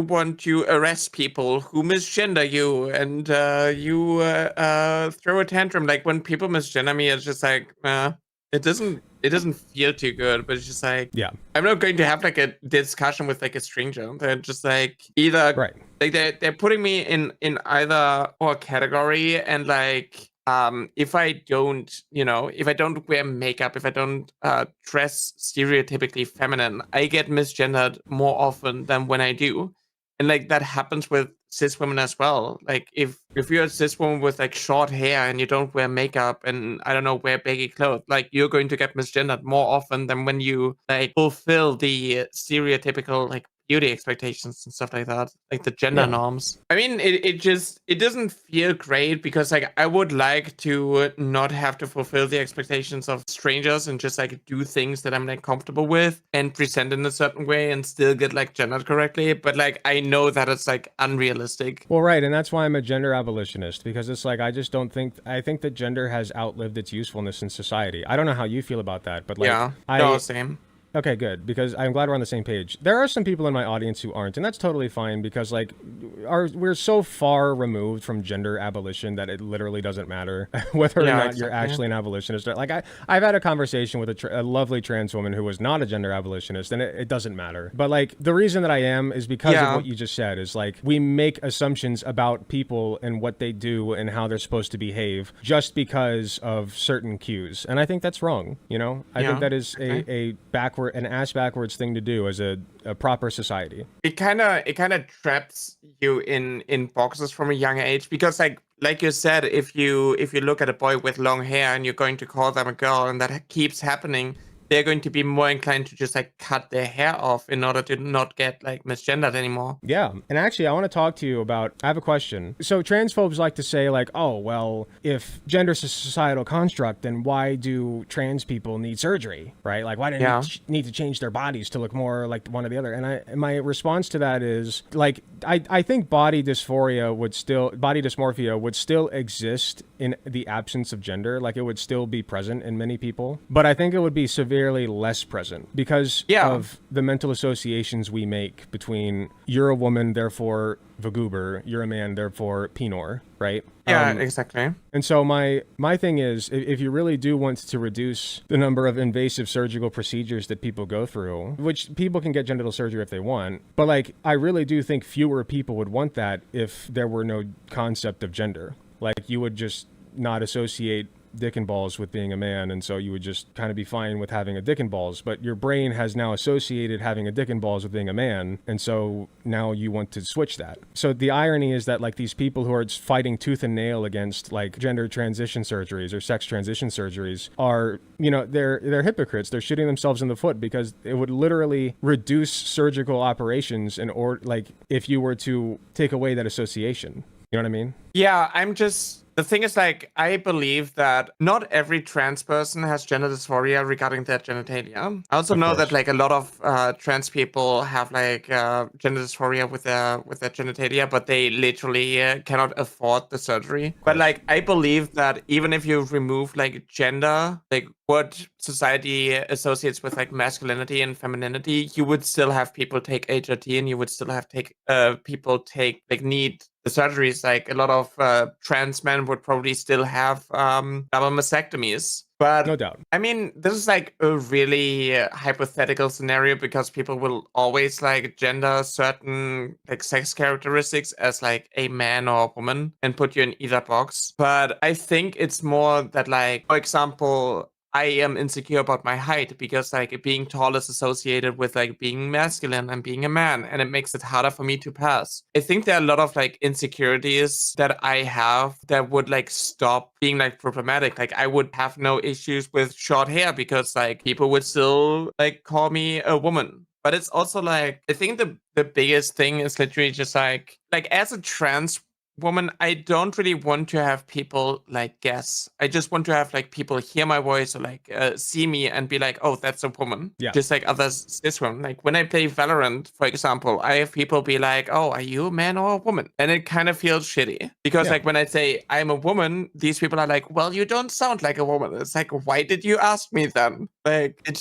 want to arrest people who misgender you, and you throw a tantrum. Like when people misgender me, it's just like, it doesn't feel too good. But it's just like, yeah, I'm not going to have like a discussion with like a stranger. They're just like either right, like they're putting me in either or category, and like if I don't wear makeup, if I don't dress stereotypically feminine, I get misgendered more often than when I do. And like that happens with cis women as well. Like if you're a cis woman with like short hair and you don't wear makeup and I don't know, wear baggy clothes, like you're going to get misgendered more often than when you like fulfill the stereotypical like beauty expectations and stuff like that, like the gender norms. I mean, it doesn't feel great because like I would like to not have to fulfill the expectations of strangers and just like do things that I'm like comfortable with and present in a certain way and still get like gendered correctly. But like I know that it's like unrealistic. Well, right, and that's why I'm a gender abolitionist, because it's like I just don't think I think that gender has outlived its usefulness in society. I don't know how you feel about that, but like no, same. Okay, good, because I'm glad we're on the same page. There are some people in my audience who aren't, and that's totally fine, because like we're so far removed from gender abolition that it literally doesn't matter whether or not you're actually an abolitionist. Like I've had a conversation with a lovely trans woman who was not a gender abolitionist, and it doesn't matter. But like the reason that I am is because of what you just said, is like we make assumptions about people and what they do and how they're supposed to behave just because of certain cues, and I think that's wrong. You know, I think that is an ass backwards thing to do as a proper society. It kind of traps you in boxes from a young age, because like you said, if you look at a boy with long hair and you're going to call them a girl and that keeps happening, they're going to be more inclined to just like cut their hair off in order to not get like misgendered anymore. Yeah. And actually, I want to talk to you about, I have a question. So transphobes like to say like, oh, well, if gender is a societal construct, then why do trans people need surgery, right? Like, why do they need to change their bodies to look more like one or the other? And my response to that is like, I think body dysmorphia would still exist in the absence of gender. Like it would still be present in many people, but I think it would be severely less present because of the mental associations we make between you're a woman, therefore Vagoober, you're a man, therefore Pinor, right? Yeah, exactly. And so my thing is, if you really do want to reduce the number of invasive surgical procedures that people go through, which people can get genital surgery if they want, but like I really do think fewer people would want that if there were no concept of gender. Like you would just not associate dick and balls with being a man, and so you would just kind of be fine with having a dick and balls, but your brain has now associated having a dick and balls with being a man, and so now you want to switch that. So the irony is that like these people who are fighting tooth and nail against like gender transition surgeries or sex transition surgeries are, you know, they're hypocrites. They're shooting themselves in the foot, because it would literally reduce surgical operations like if you were to take away that association. You know what I mean? Yeah, the thing is, like, I believe that not every trans person has gender dysphoria regarding their genitalia. I also know that, like, a lot of trans people have, like, gender dysphoria with their genitalia, but they literally cannot afford the surgery. But, like, I believe that even if you remove, like, gender, like, what society associates with, like, masculinity and femininity, you would still have people take HRT, and you would still have people need the surgeries. Like a lot of trans men would probably still have double mastectomies. But No doubt. I mean, this is like a really hypothetical scenario because people will always like gender certain like sex characteristics as like a man or a woman and put you in either box. But I think it's more that like, for example, I am insecure about my height because like being tall is associated with like being masculine and being a man, and it makes it harder for me to pass. I think there are a lot of like insecurities that I have that would like stop being like problematic. Like I would have no issues with short hair because like people would still like call me a woman. But it's also like I think the biggest thing is literally just like as a trans woman, I don't really want to have people like guess. I just want to have like people hear my voice or like see me and be like, oh, that's a woman. Yeah. Just like others this one. Like when I play Valorant, for example, I have people be like, oh, are you a man or a woman? And it kind of feels shitty because like when I say I'm a woman, these people are like, well, you don't sound like a woman. It's like, why did you ask me then? Like it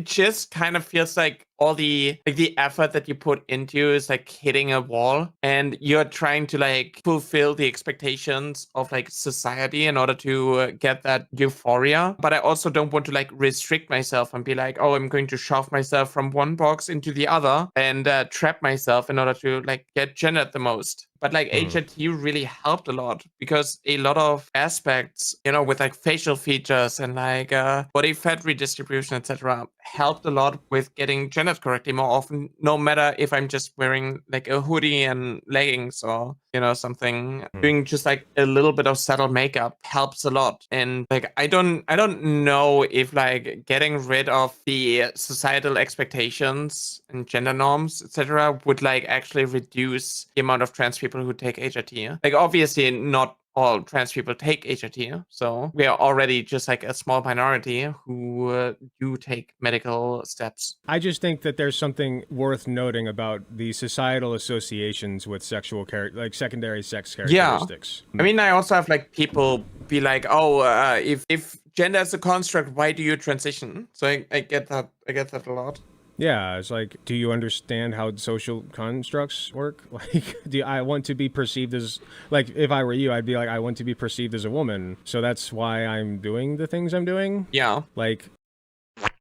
just kind of feels like all the effort that you put into is like hitting a wall, and you're trying to like fulfill the expectations of like society in order to get that euphoria. But I also don't want to like restrict myself and be like, oh, I'm going to shove myself from one box into the other and trap myself in order to like get gendered the most. But like HRT really helped a lot because a lot of aspects, you know, with like facial features and like body fat redistribution, etc., helped a lot with getting gendered correctly more often, no matter if I'm just wearing like a hoodie and leggings or, you know, something. Doing just like a little bit of subtle makeup helps a lot. And like I don't know if like getting rid of the societal expectations and gender norms, etc., would like actually reduce the amount of trans people who take HRT. Like obviously not all trans people take HRT, so we are already just like a small minority who do take medical steps. I just think that there's something worth noting about the societal associations with sexual like secondary sex characteristics. I mean, I also have like people be like, oh, if gender is a construct, why do you transition? So I get that. I get that a lot. Yeah, it's like, do you understand how social constructs work? Like, I want to be perceived as, like, if I were you, I'd be like, I want to be perceived as a woman. So that's why I'm doing the things I'm doing. Yeah. Like,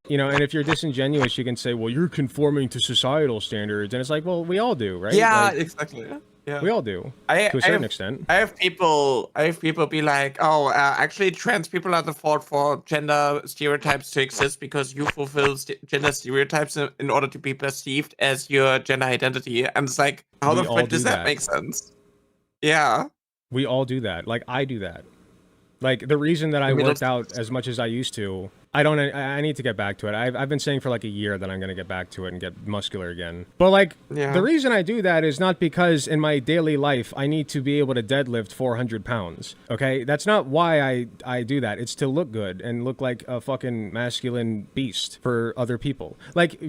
you know, and if you're disingenuous, you can say, well, you're conforming to societal standards. And it's like, well, we all do, right? Yeah, like, exactly. Yeah. We all do, to a certain extent. I have people be like, oh, actually, trans people are the fault for gender stereotypes to exist because you fulfill gender stereotypes in order to be perceived as your gender identity. And it's like, how the fuck does that make sense? Yeah. We all do that. Like, I do that. Like, the reason that I worked out as much as I used to, I need to get back to it. I've been saying for like a year that I'm going to get back to it and get muscular again. But like, the reason I do that is not because in my daily life, I need to be able to deadlift 400 pounds. Okay. That's not why I do that. It's to look good and look like a fucking masculine beast for other people. Like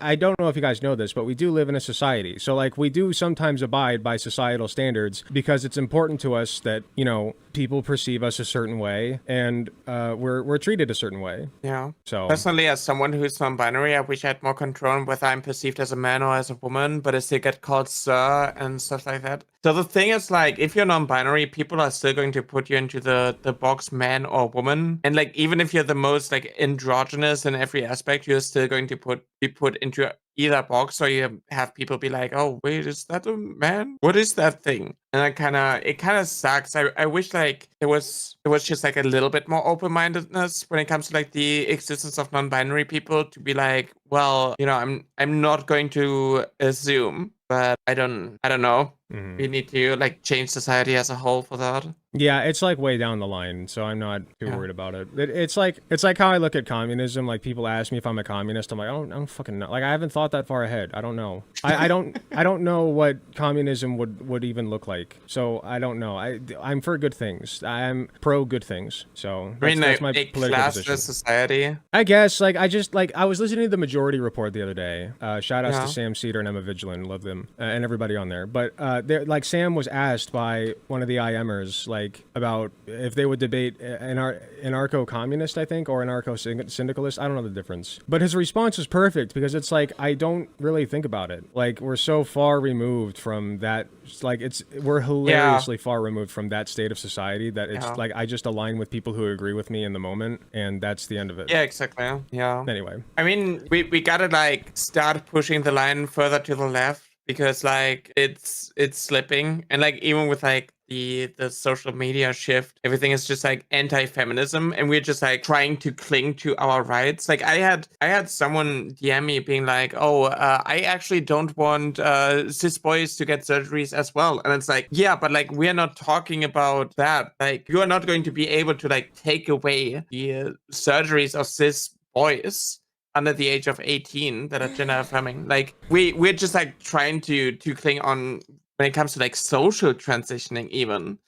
I don't know if you guys know this, but we do live in a society. So like we do sometimes abide by societal standards because it's important to us that, you know, people perceive us a certain way and we're treated a certain way. Yeah. So personally, as someone who's non-binary, I wish I had more control on whether I'm perceived as a man or as a woman, but I still get called sir and stuff like that. So the thing is, like, if you're non-binary, people are still going to put you into the box man or woman. And like, even if you're the most like androgynous in every aspect, you're still going to be put into either box, or you have people be like, oh wait, is that a man? What is that thing? And it kind of sucks. I wish like there was just like a little bit more open-mindedness when it comes to like the existence of non-binary people, to be like, well, you know, I'm not going to assume, but I don't know. We need to like change society as a whole for that. Yeah, it's like way down the line, so I'm not too worried about it. It's like how I look at communism. Like people ask me if I'm a communist. I'm like, I don't fucking know. Like I haven't thought that far ahead. I don't know. I don't know what communism would even look like. So I don't know. I'm for good things. I'm pro good things. So that's my political position. Society. I guess like I was listening to the Majority Report the other day. Shout outs to Sam Cedar and Emma Vigilant, love them, and everybody on there. But like Sam was asked by one of the IMers like about if they would debate anarcho-communist, I think, or anarcho-syndicalist. I don't know the difference. But his response was perfect because it's like I don't really think about it. Like we're so far removed from that. Like we're hilariously far removed from that state of society that it's like I just align with people who agree with me in the moment, and that's the end of it. Yeah, exactly. Yeah. Anyway, I mean, we gotta like start pushing the line further to the left because like it's slipping, and like even with like the social media shift, everything is just like anti-feminism, and we're just like trying to cling to our rights. Like I had someone DM me being like, oh, I actually don't want cis boys to get surgeries as well, and it's like, yeah, but like we're not talking about that. Like you are not going to be able to like take away the surgeries of cis boys under the age of 18 that are gender affirming. Like we're just like trying to cling on when it comes to like social transitioning, even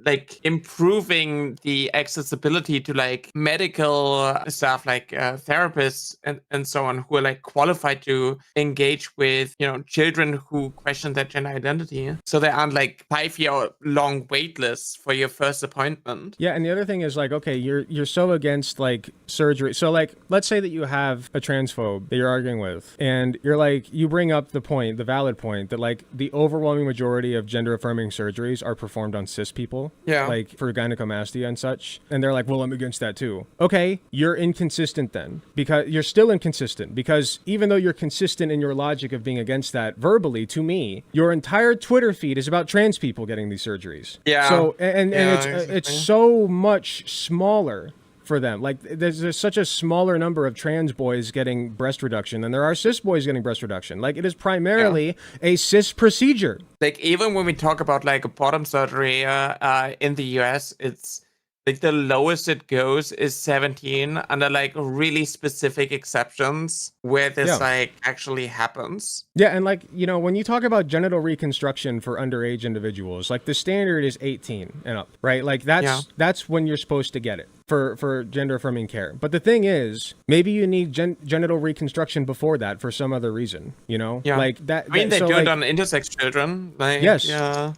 like improving the accessibility to like medical stuff, like therapists and so on, who are like qualified to engage with, you know, children who question their gender identity, so there aren't like 5-year long wait lists for your first appointment. yeah, and the other thing is like, okay, you're so against like surgery. So like, let's say that you have a transphobe that you're arguing with, and you're like, you bring up the valid point that like the overwhelming majority of gender affirming surgeries are performed on cis people, like for gynecomastia and such, and they're like, well, I'm against that too. Okay, you're inconsistent then, because you're still inconsistent, because even though you're consistent in your logic of being against that verbally to me, your entire Twitter feed is about trans people getting these surgeries. So and it's so much smaller for them. Like there's such a smaller number of trans boys getting breast reduction than there are cis boys getting breast reduction. Like it is primarily a cis procedure. Like even when we talk about like a bottom surgery in the US, it's like the lowest it goes is 17 under like really specific exceptions where this like actually happens. Yeah, and like, you know, when you talk about genital reconstruction for underage individuals, like the standard is 18 and up, right? Like that's when you're supposed to get it for gender affirming care. But the thing is, maybe you need genital reconstruction before that for some other reason, you know? Like that. I mean, they do like, it on intersex children. Like, yes.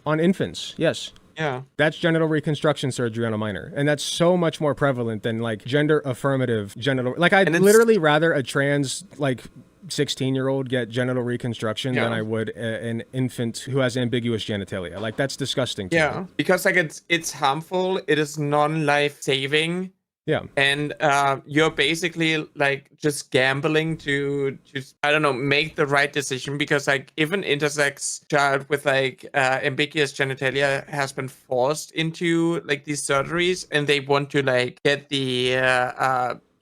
On infants. Yes. Yeah. That's genital reconstruction surgery on a minor. And that's so much more prevalent than like gender affirmative genital. Like I'd literally rather a trans like 16-year-old get genital reconstruction than I would an infant who has ambiguous genitalia. Like that's disgusting to me. Because like it's harmful, it is non-life saving. Yeah. And you're basically like just gambling to I don't know, make the right decision, because like if an intersex child with like ambiguous genitalia has been forced into like these surgeries and they want to like get the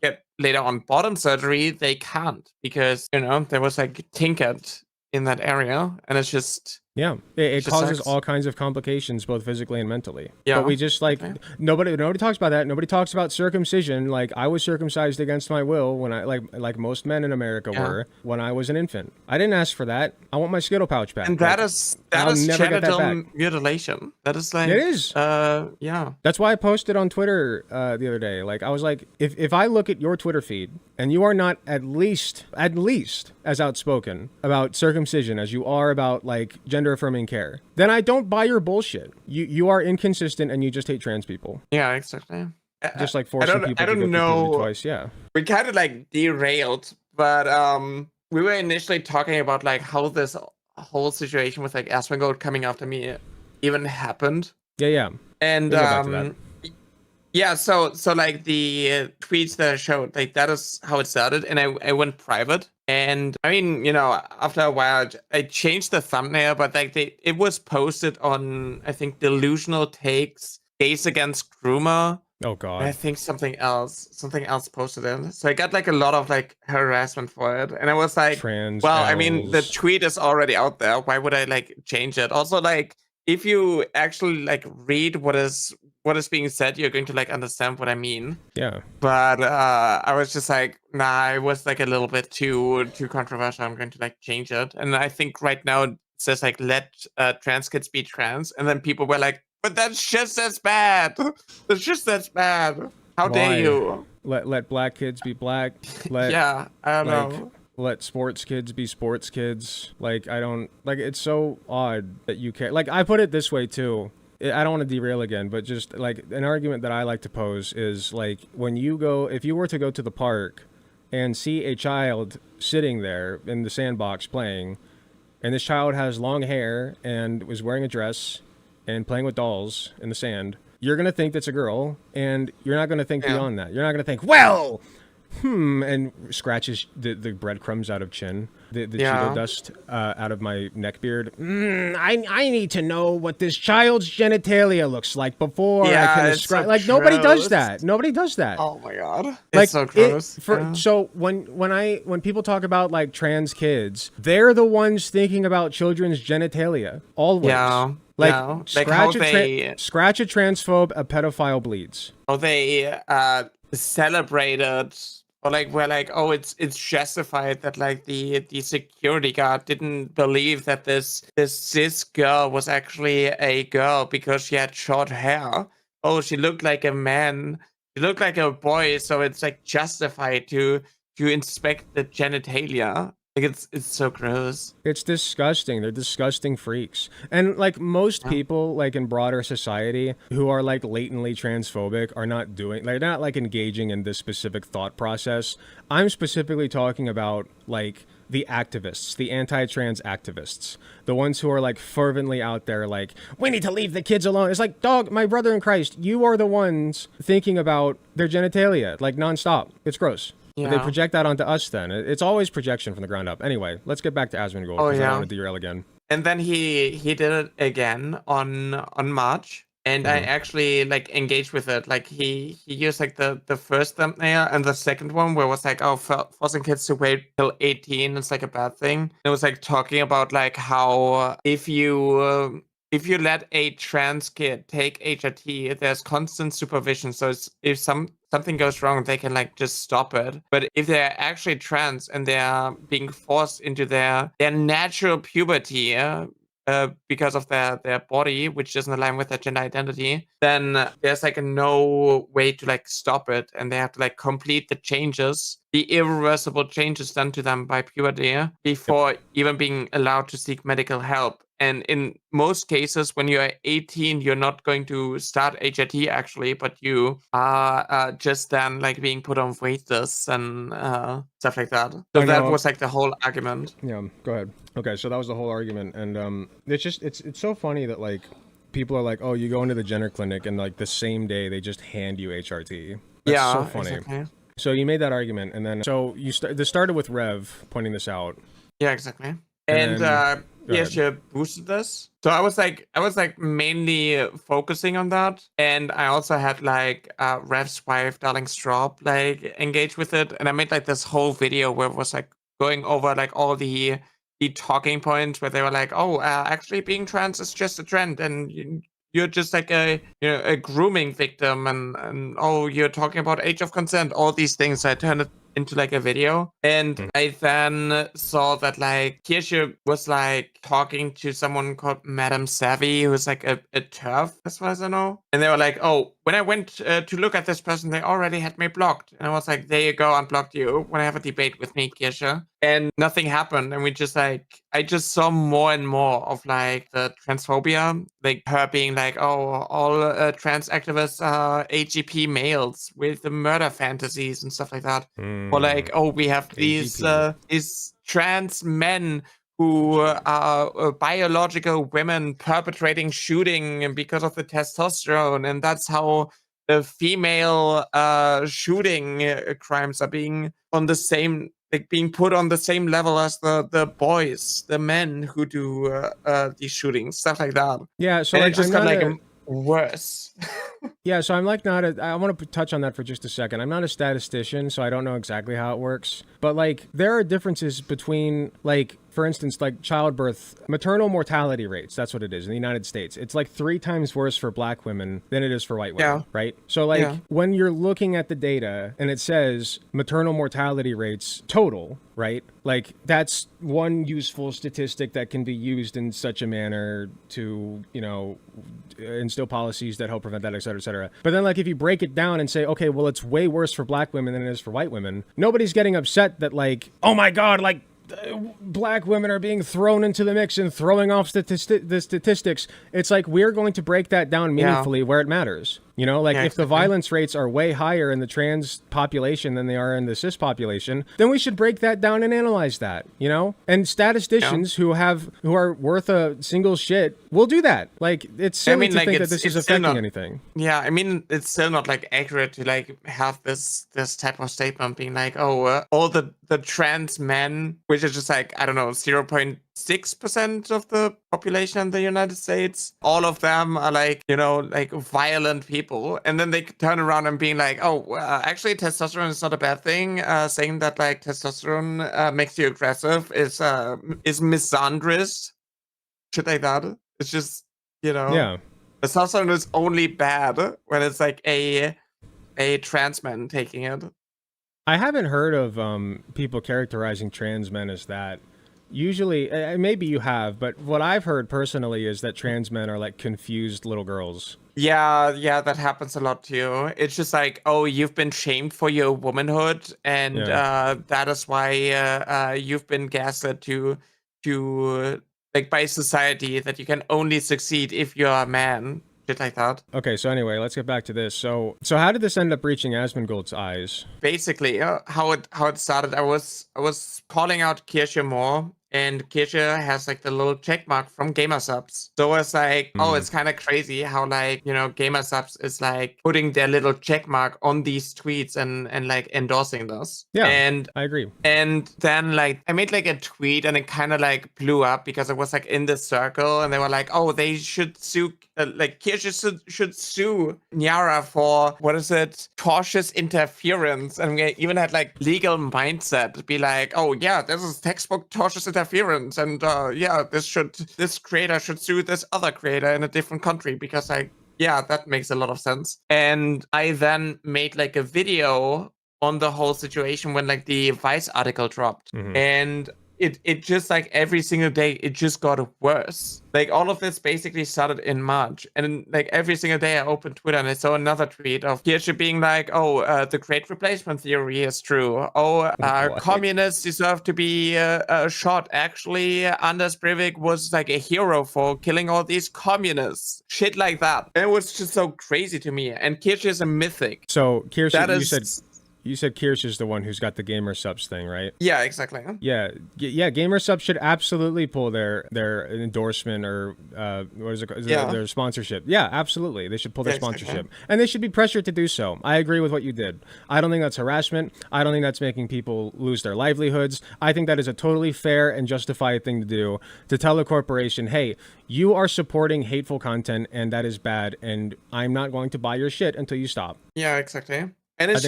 get later on bottom surgery, they can't, because you know there was like tinkered in that area, and it's just it causes all kinds of complications, both physically and mentally. Yeah. But we just like nobody talks about that. Nobody talks about circumcision. Like I was circumcised against my will when I like most men in America were when I was an infant. I didn't ask for that. I want my Skittle pouch back. And that is genital mutilation. That is like it is. That's why I posted on Twitter the other day. Like I was like, if I look at your Twitter feed and you are not at least as outspoken about circumcision as you are about like gender affirming care, then I don't buy your bullshit. You are inconsistent and you just hate trans people. Yeah, exactly. Just like forcing people to go through puberty twice. Yeah. We kind of like derailed, but we were initially talking about like how this whole situation with like Asmongold coming after me even happened. Yeah. And so like the tweets that I showed, like that is how it started, and I went private. And I mean, you know, after a while I changed the thumbnail, but like it was posted on, I think, Delusional Takes, Gays Against Groomer. Oh god. And I think something else posted it. So I got like a lot of like harassment for it. And I was like, I mean, the tweet is already out there. Why would I like change it? Also, like, if you actually like read what is being said, you're going to like understand what I mean. Yeah. But I was just like, nah, it was like a little bit too controversial. I'm going to like change it. And I think right now it says like, let trans kids be trans. And then people were like, but that's just as bad. That's just as bad. How dare you? Let black kids be black. I don't know. Let sports kids be sports kids. Like, I don't... Like, it's so odd that you can't... Like, I put it this way, too. I don't want to derail again, but just, like, an argument that I like to pose is, like, when you go... If you were to go to the park and see a child sitting there in the sandbox playing, and this child has long hair and was wearing a dress, and playing with dolls in the sand, you're going to think that's a girl, and you're not going to think beyond that. You're not going to think, well, and scratches the breadcrumbs out of chin, the Cheeto dust out of my neck beard. I need to know what this child's genitalia looks like before I can describe. So like, nobody does that. Nobody does that. Oh my god, like, it's so gross. So when people talk about like trans kids, they're the ones thinking about children's genitalia always. Like, scratch a transphobe, a pedophile bleeds. How they celebrated, or like where like, oh, it's justified that like the security guard didn't believe that this cis girl was actually a girl because she had short hair. Oh, she looked like a man. She looked like a boy, so it's like justified to inspect the genitalia. Like, it's so gross. It's disgusting. They're disgusting freaks. And like most people like in broader society who are like latently transphobic are not doing, they're not like engaging in this specific thought process. I'm specifically talking about like the activists, the anti-trans activists, the ones who are like fervently out there like, we need to leave the kids alone. It's like, dog, my brother in Christ, you are the ones thinking about their genitalia like nonstop. It's gross. Yeah. They project that onto us then. It's always projection from the ground up. Anyway, let's get back to Asmongold because I don't want to derail again. And then he did it again on March. And I actually like engaged with it. Like he used like the first thumbnail and the second one where it was like, oh, forcing kids to wait till 18 is like a bad thing. It was like talking about like how if you let a trans kid take HRT, there's constant supervision. So if something goes wrong, they can like just stop it. But if they're actually trans and they're being forced into their natural puberty because of their body, which doesn't align with their gender identity, then there's like no way to like stop it, and they have to like complete the changes, the irreversible changes done to them by puberty before even being allowed to seek medical help. And in most cases, when you're 18, you're not going to start HRT actually, but you are just then like being put on wait lists and stuff like that. So that was like the whole argument. Yeah, go ahead. Okay, so that was the whole argument, and it's so funny that like people are like, oh, you go into the gender clinic and like the same day they just hand you HRT. That's so funny. Exactly. So you made that argument, and then this started with Rev pointing this out. Yeah, exactly. And she boosted this. So I was like mainly focusing on that, and I also had like Rev's wife, Darling Straub, like engage with it, and I made like this whole video where it was like going over like all the talking points where they were like, oh, actually being trans is just a trend, and you're just like a grooming victim, and oh, you're talking about age of consent, all these things. So I turned it into like a video, and I then saw that like Kirsche was like talking to someone called Madame Savvy, who's like a TERF as far as I know, and they were like, oh, when I went to look at this person, they already had me blocked, and I was like, there you go, unblocked you. When I have a debate with me, Kirsche, and nothing happened, and we just like, I just saw more and more of like the transphobia, like her being like, oh, all trans activists are AGP males with the murder fantasies and stuff like that. Or like, oh, we have these trans men who are biological women perpetrating shooting because of the testosterone, and that's how the female shooting crimes are being on the same, like being put on the same level as the boys, the men who do these shootings, stuff like that. Yeah, so and like, it just got like worse. Yeah, so I'm like I want to touch on that for just a second. I'm not a statistician, so I don't know exactly how it works. But like there are differences between like, for instance, like childbirth, maternal mortality rates. That's what it is in the United States. It's like 3 times worse for black women than it is for white women, right? So like when you're looking at the data and it says maternal mortality rates total, right? Like that's one useful statistic that can be used in such a manner to, you know, instill policies that help prevent that, et cetera, et cetera. But then like if you break it down and say, okay, well, it's way worse for black women than it is for white women, nobody's getting upset that like, oh my God, like black women are being thrown into the mix and throwing off the statistics. It's like, we're going to break that down meaningfully where it matters. You know, like Yeah, if the exactly. violence rates are way higher in the trans population than they are in the cis population, then we should break that down and analyze that, you know? And statisticians who are worth a single shit will do that. Like, it's silly to think that this is it's still affecting not, anything. yeah, I mean, it's still not like accurate to like have this type of statement being like, oh, all the trans men, which is just like, I don't know, 0.6% of the population in the United States, all of them are like, you know, like violent people, and then they turn around and being like, oh, actually testosterone is not a bad thing. Saying that like testosterone makes you aggressive is misandrist, shit like that. It's just, you know, Yeah. testosterone is only bad when it's like a trans man taking it. I haven't heard of people characterizing trans men as that. Usually, maybe you have, but what I've heard personally is that trans men are like confused little girls. Yeah, that happens a lot too. It's just like, oh, you've been shamed for your womanhood, and that is why you've been gaslit to like by society that you can only succeed if you're a man. Shit like that. Okay, so anyway, let's get back to this. So how did this end up reaching Asmongold's eyes? Basically, how it started, I was calling out Kirsche more, and Kirsche has like the little check mark from Gamersubs. So I was like, oh, it's kind of crazy how like, you know, Gamersubs is like putting their little check mark on these tweets and like endorsing this. Yeah, and I agree. And then like I made like a tweet and it kind of like blew up because it was like in the circle and they were like, oh, they should sue, like Kirsche should sue Nyara for, what is it, cautious interference. And we even had like legal mindset be like, oh yeah, this is textbook cautious interference, and yeah, this creator should sue this other creator in a different country because like, yeah, that makes a lot of sense. And I then made like a video on the whole situation when like the Vice article dropped, and it just like every single day it just got worse. Like all of this basically started in March, and like every single day I opened Twitter and I saw another tweet of Kirsche being like, oh, the great replacement theory is true. Oh, communists deserve to be shot. Actually, Anders Breivik was like a hero for killing all these communists. Shit like that. And it was just so crazy to me. And Kirsche is a mythic. So Kirsche, That you said Kirsche is the one who's got the Gamersubs thing, right? Yeah, exactly. Yeah, Gamersubs should absolutely pull their endorsement or what is it called? Their sponsorship. Yeah, absolutely. They should pull their sponsorship. And they should be pressured to do so. I agree with what you did. I don't think that's harassment. I don't think that's making people lose their livelihoods. I think that is a totally fair and justified thing to do, to tell a corporation, hey, you are supporting hateful content and that is bad, and I'm not going to buy your shit until you stop. Yeah, exactly. And it's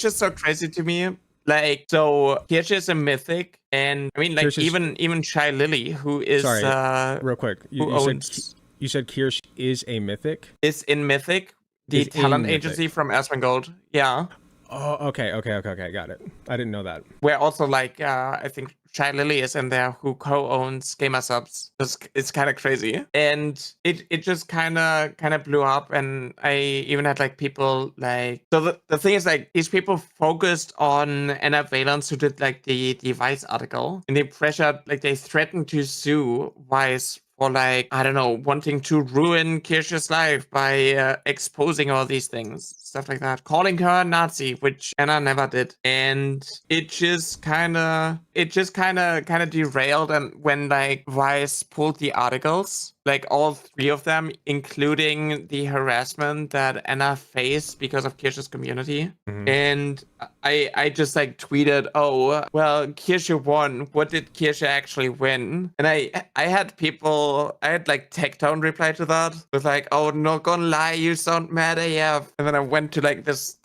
just so crazy to me. Like, so Kirsche is a mythic, and I mean, like Kirsche's... even Shy Lily, who is real quick, you said Kirsche is a mythic? Is in Mythic, the talent agency from Asmongold. Yeah. Oh, okay, got it. I didn't know that. Where also like I think Shy Lily is in there, who co-owns Gamersubs. It's kind of crazy, and it just kind of blew up. And I even had like people like, so the thing is like these people focused on Anna Valence, who did like the Vice article, and they threatened to sue Vice for like, I don't know, wanting to ruin Kirsche's life by exposing all these things, stuff like that, calling her a Nazi, which Anna never did. And it just kind of derailed. And when like Vice pulled the articles, like all three of them, including the harassment that Anna faced because of Kirsche's community. And I just like tweeted, oh, well, Kirsche won. What did Kirsche actually win? And I had like Techtown reply to that with like, oh, not gonna lie, you sound mad AF. And then I went to like this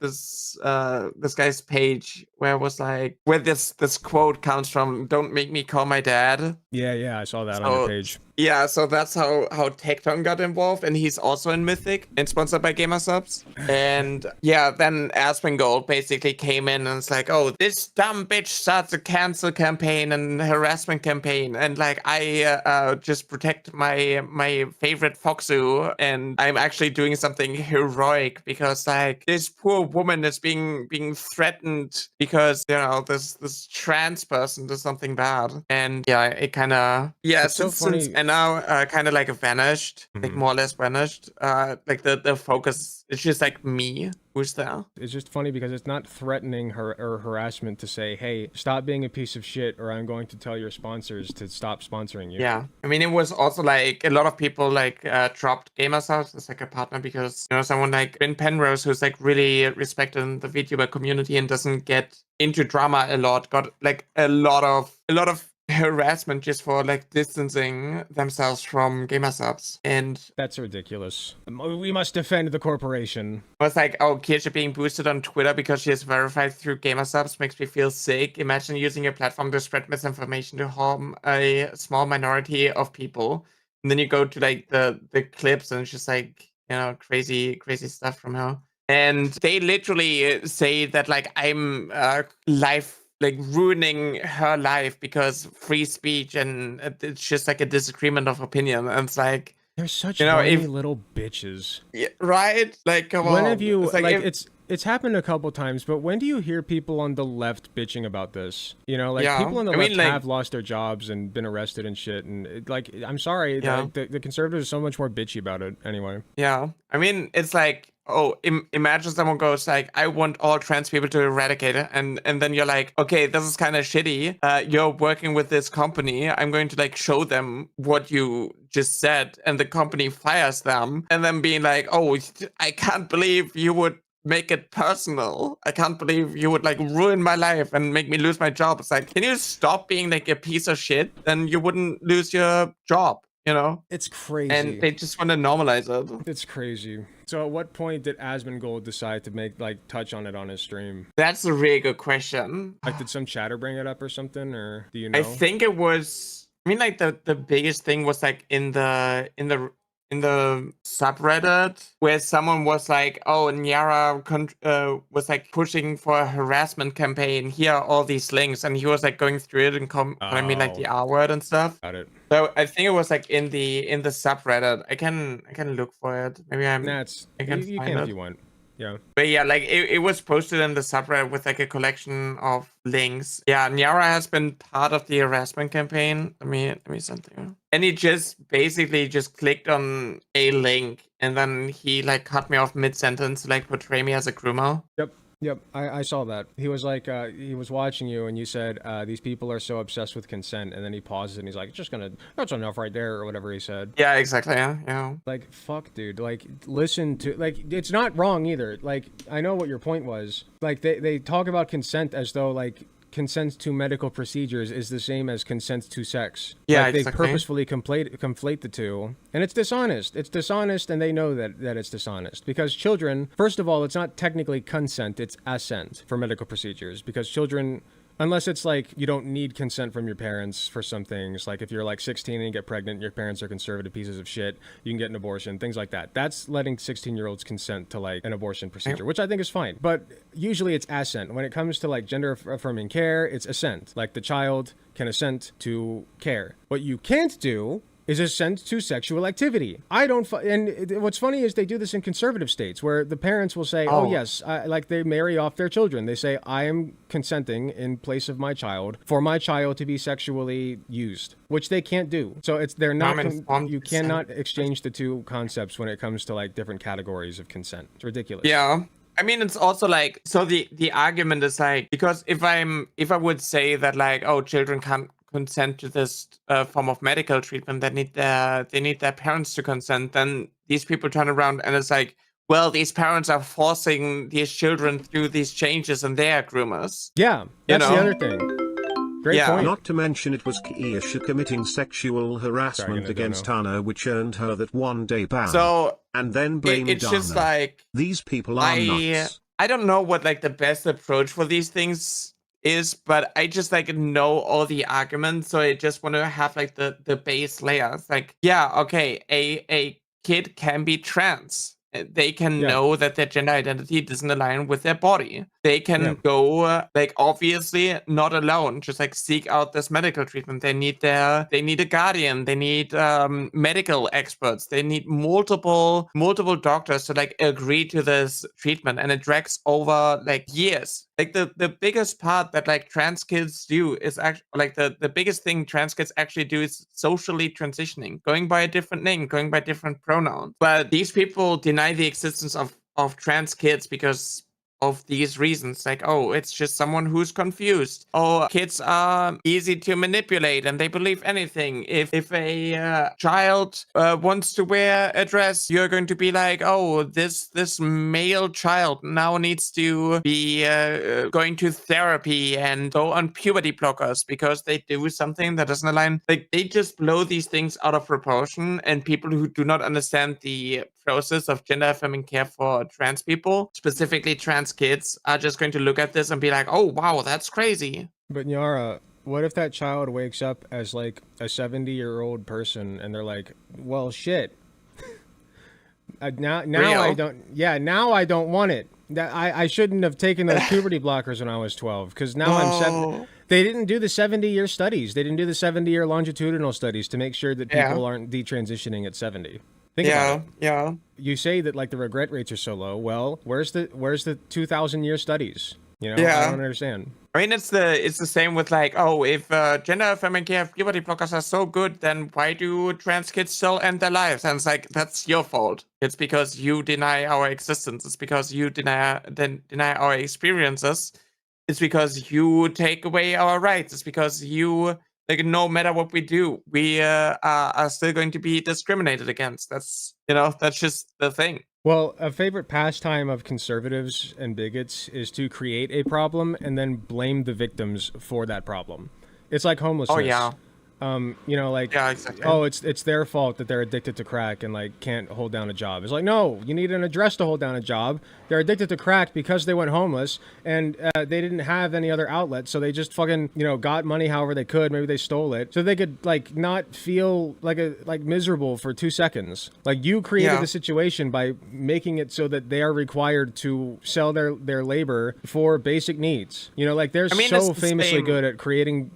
guy's page where it was like, where this quote comes from, don't make me call my dad. Yeah, I saw that on your page. Yeah, so that's how Techtown got involved, and he's also in Mythic and sponsored by Gamersubs. And yeah, then Asmongold basically came in and it's like, oh, this dumb bitch starts a cancel campaign and harassment campaign, and like I just protect my favorite Foxu, and I'm actually doing something heroic because like this poor woman is being threatened because, you know, this trans person does something bad. And yeah, it kind of, yeah, it's so funny. And now kind of like vanished, like more or less vanished. Like the focus, it's just like me who's there. It's just funny because it's not threatening her or harassment to say, hey, stop being a piece of shit or I'm going to tell your sponsors to stop sponsoring you. Yeah. I mean, it was also like a lot of people like dropped Gamersubs as like a partner because, you know, someone like Ben Penrose, who's like really respected in the VTuber community and doesn't get into drama a lot, got like a lot of harassment just for like distancing themselves from Gamersubs. And that's ridiculous. We must defend the corporation. It was like, oh, Kirsche being boosted on Twitter because she is verified through Gamersubs makes me feel sick. Imagine using your platform to spread misinformation to harm a small minority of people. And then you go to like the clips and it's just like, you know, crazy stuff from her. And they literally say that like I'm like ruining her life because free speech and it's just like a disagreement of opinion. And it's like, they're such little bitches. Yeah, right? Like, come on. When have you, like it's happened a couple times, but when do you hear people on the left bitching about this? You know, like people on the left have lost their jobs and been arrested and shit. And like, I'm sorry, the conservatives are so much more bitchy about it anyway. Yeah. I mean, it's like, oh, imagine someone goes like, I want all trans people to eradicate it. And then you're like, okay, this is kind of shitty. You're working with this company. I'm going to like show them what you just said. And the company fires them. And then being like, oh, I can't believe you would make it personal. I can't believe you would like ruin my life and make me lose my job. It's like, can you stop being like a piece of shit? Then you wouldn't lose your job. You know, it's crazy, and they just want to normalize it. It's crazy. So, at what point did Asmongold decide to make touch on it on his stream? That's a really good question. Like, did some chatter bring it up or something, or do you know? I think it was. I mean, like the biggest thing was like in the subreddit where someone was like, oh, Nyara was like pushing for a harassment campaign. Here are all these links, and he was like going through it and I mean like the R word and stuff. Got it. So I think it was like in the subreddit. I can look for it. Maybe you can can if you want. Yeah. But yeah, like it was posted in the subreddit with like a collection of links. Yeah, Nyara has been part of the harassment campaign. Let me send you. And he just basically just clicked on a link and then he like cut me off mid-sentence to like portray me as a groomer. Yep, I saw that. He was like, he was watching you and you said, these people are so obsessed with consent. And then he pauses and he's like, that's enough right there or whatever he said. Yeah, exactly. Yeah. Like, fuck, dude. Like, listen to, like, it's not wrong either. Like, I know what your point was. Like, they talk about consent as though, like, consent to medical procedures is the same as consent to sex. Yeah, like, exactly. They purposefully conflate the two, and it's dishonest. It's dishonest, and they know that it's dishonest because children. First of all, it's not technically consent; it's assent for medical procedures because children. Unless it's like you don't need consent from your parents for some things, like if you're like 16 and you get pregnant, your parents are conservative pieces of shit, you can get an abortion, things like that. That's letting 16-year-olds consent to like an abortion procedure, which I think is fine. But usually it's assent. When it comes to like gender affirming care, it's assent. Like the child can assent to care. What you can't do is assent to sexual activity. And what's funny is they do this in conservative states where the parents will say, oh yes, like they marry off their children. They say, I am consenting in place of my child for my child to be sexually used, which they can't do. So they're not, you cannot exchange the two concepts when it comes to like different categories of consent. It's ridiculous. Yeah. I mean, it's also like, so the argument is like, because if I would say that like, oh, children can't consent to this form of medical treatment, they need their parents to consent, then these people turn around and it's like, well, these parents are forcing these children through these changes and they are groomers. Yeah, that's the other thing. Great point. Not to mention it was Kirsche committing sexual harassment against Tana, which earned her that one-day ban. So and then blamed it's Dana. Just like, these people are nuts. I don't know what like the best approach for these things is, but I just like know all the arguments, so I just want to have like the base layers. Like, yeah, okay, a kid can be trans. They can know that their gender identity doesn't align with their body. they can go like obviously not alone, just like seek out this medical treatment. They need a guardian, they need medical experts, they need multiple doctors to like agree to this treatment, and it drags over like years. Like the biggest part that like trans kids do is actually like the biggest thing trans kids actually do is socially transitioning, going by a different name, going by different pronouns. But these people deny the existence of trans kids because of these reasons, like, oh, it's just someone who's confused. Oh, kids are easy to manipulate and they believe anything. If a child wants to wear a dress, you're going to be like, oh, this male child now needs to be going to therapy and go on puberty blockers because they do something that doesn't align. Like, they just blow these things out of proportion, and people who do not understand the process of gender affirming care for trans people, specifically trans kids, are just going to look at this and be like, oh wow, that's crazy. But Nyara, what if that child wakes up as like a 70-year-old person and they're like, well, shit. Now I don't. Yeah, now I don't want it. That I shouldn't have taken those puberty blockers when I was 12, because now I'm 7. They didn't do the 70-year studies. They didn't do the 70-year longitudinal studies to make sure that people aren't detransitioning at 70. Think about it. Yeah. You say that like the regret rates are so low. Well, where's the 2,000-year studies? You know, I don't understand. I mean, it's the same with like, oh, if gender affirming care puberty blockers are so good, then why do trans kids still end their lives? And it's like, that's your fault. It's because you deny our existence. It's because you deny our experiences. It's because you take away our rights. It's because you, like, no matter what we do, we are still going to be discriminated against. That's just the thing. Well, a favorite pastime of conservatives and bigots is to create a problem and then blame the victims for that problem. It's like homelessness. Oh, yeah. Exactly. Oh, it's their fault that they're addicted to crack and like can't hold down a job. It's like, no, you need an address to hold down a job. They're addicted to crack because they went homeless and they didn't have any other outlet, so they just fucking got money however they could. Maybe they stole it so they could like not feel like miserable for 2 seconds. Like, you created the situation by making it so that they are required to sell their labor for basic needs. They're so famously good at creating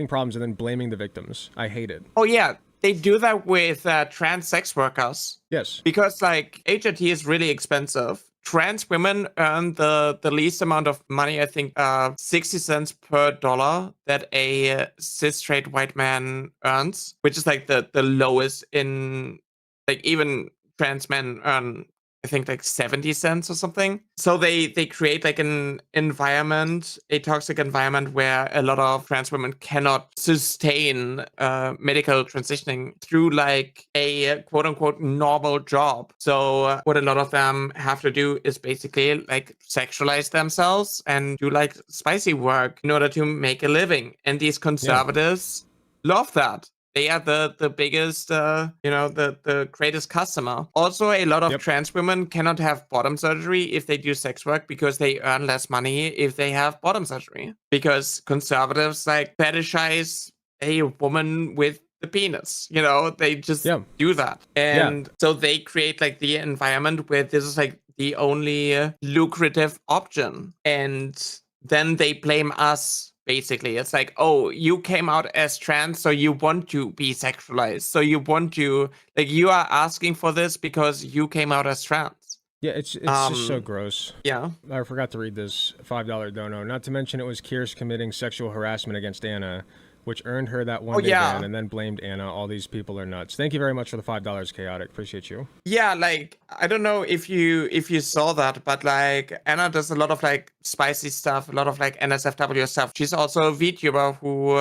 problems and then blaming the victims. I hate it. Oh yeah, they do that with trans sex workers. Yes. Because like HRT is really expensive. Trans women earn the least amount of money, I think 60 cents per dollar that a cis straight white man earns, which is like the lowest in, like, even trans men earn, I think, like 70 cents or something. So they create like an environment, a toxic environment, where a lot of trans women cannot sustain medical transitioning through like a quote unquote normal job. So what a lot of them have to do is basically like sexualize themselves and do like spicy work in order to make a living. And these conservatives love that. They are the biggest, the greatest customer. Also, a lot of trans women cannot have bottom surgery if they do sex work because they earn less money if they have bottom surgery. Because conservatives like fetishize a woman with the penis. They just do that. And so they create like the environment where this is like the only lucrative option. And then they blame us. Basically, it's like, oh, you came out as trans, so you want to be sexualized. So you want to, like, you are asking for this because you came out as trans. Yeah, it's just so gross. Yeah. I forgot to read this $5 dono. Not to mention it was Kearse committing sexual harassment against Anna, which earned her that one day ban, and then blamed Anna. All these people are nuts. Thank you very much for the $5, Chaotic. Appreciate you. Yeah, like, I don't know if you saw that, but like, Anna does a lot of like spicy stuff, a lot of like NSFW stuff. She's also a VTuber who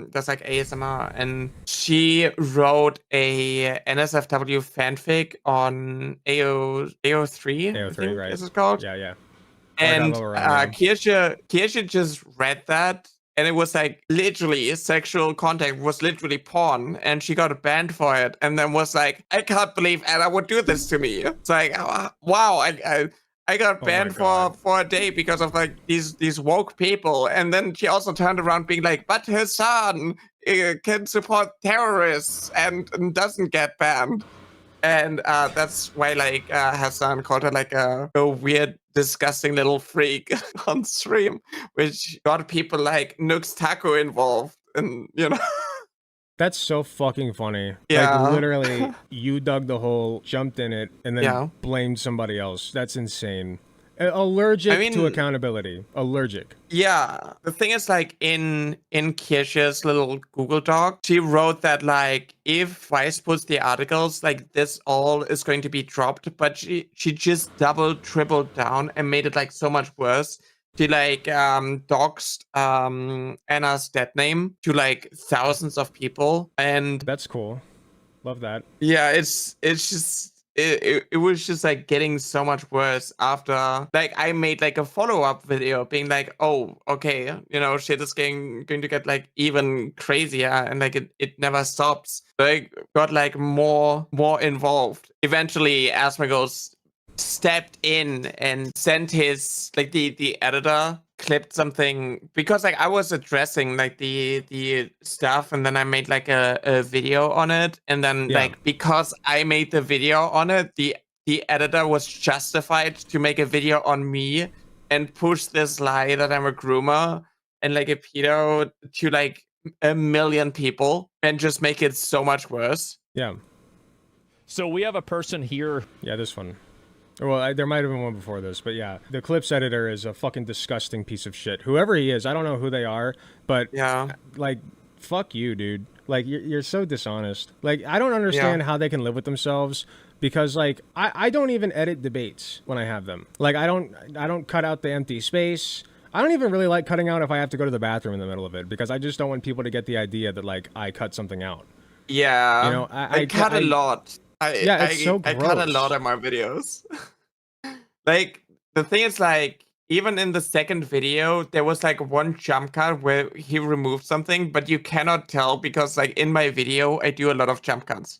does like ASMR, and she wrote a NSFW fanfic on AO3. AO3, right? Is it called? Yeah. And Kirsche just read that. And it was like literally sexual contact, was literally porn, and she got banned for it. And then was like, I can't believe Anna would do this to me. It's like, wow, I got banned for a day because of like these woke people. And then she also turned around being like, but her son can support terrorists and doesn't get banned. And that's why like Hassan called her like a weird, disgusting little freak on stream, which got people like Nux Taco involved, and you know. That's so fucking funny. Yeah. Like, literally, you dug the hole, jumped in it, and then Yeah. blamed somebody else. That's insane. Allergic to accountability. Allergic. Yeah. The thing is, like, in Kirsch's little Google Doc, she wrote that, like, if Vice puts the articles, like, this all is going to be dropped, but she just doubled, tripled down and made it, like, so much worse. She like doxed Anna's dead name to like thousands of people, and that's cool. Love that. Yeah, it's just it was just like getting so much worse after like I made like a follow-up video being like, oh, okay, you know, shit is going to get like even crazier, and like it never stops. So I got like more involved. Eventually, Asmongold stepped in and sent his like the editor clipped something, because like I was addressing like the stuff, and then I made like a video on it, and then like because I made the video on it, the editor was justified to make a video on me and push this lie that I'm a groomer and like a pedo to like 1 million people and just make it so much worse. Yeah. So we have a person here. Yeah, this one. Well, there might have been one before this, but yeah, the clips editor is a fucking disgusting piece of shit. Whoever he is, I don't know who they are, but yeah, like, fuck you, dude. Like, you're so dishonest. Like, I don't understand how they can live with themselves, because like I don't even edit debates when I have them. Like, I don't cut out the empty space. I don't even really like cutting out if I have to go to the bathroom in the middle of it, because I just don't want people to get the idea that like I cut something out. Yeah, you know, I cut a lot. I cut a lot of my videos. Like, the thing is, like, even in the second video, there was like one jump cut where he removed something, but you cannot tell because, like, in my video, I do a lot of jump cuts.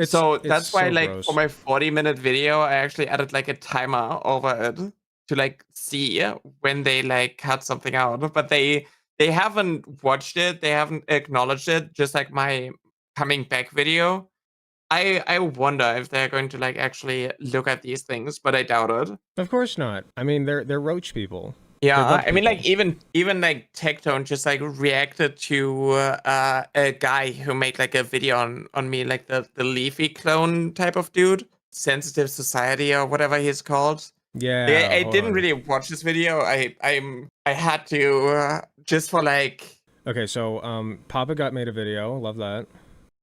So that's why, like, gross. For my 40-minute video, I actually added like a timer over it to like see when they like cut something out. But they haven't watched it, they haven't acknowledged it. Just like my coming back video. I wonder if they're going to like actually look at these things, but I doubt it. Of course not. I mean, they're roach people. Yeah, I mean, like even like Tectone just like reacted to a guy who made like a video on me, like the Leafy clone type of dude, Sensitive Society or whatever he's called. Yeah, I didn't really watch this video. I had to just for like. Okay, so Papa Gut made a video. Love that.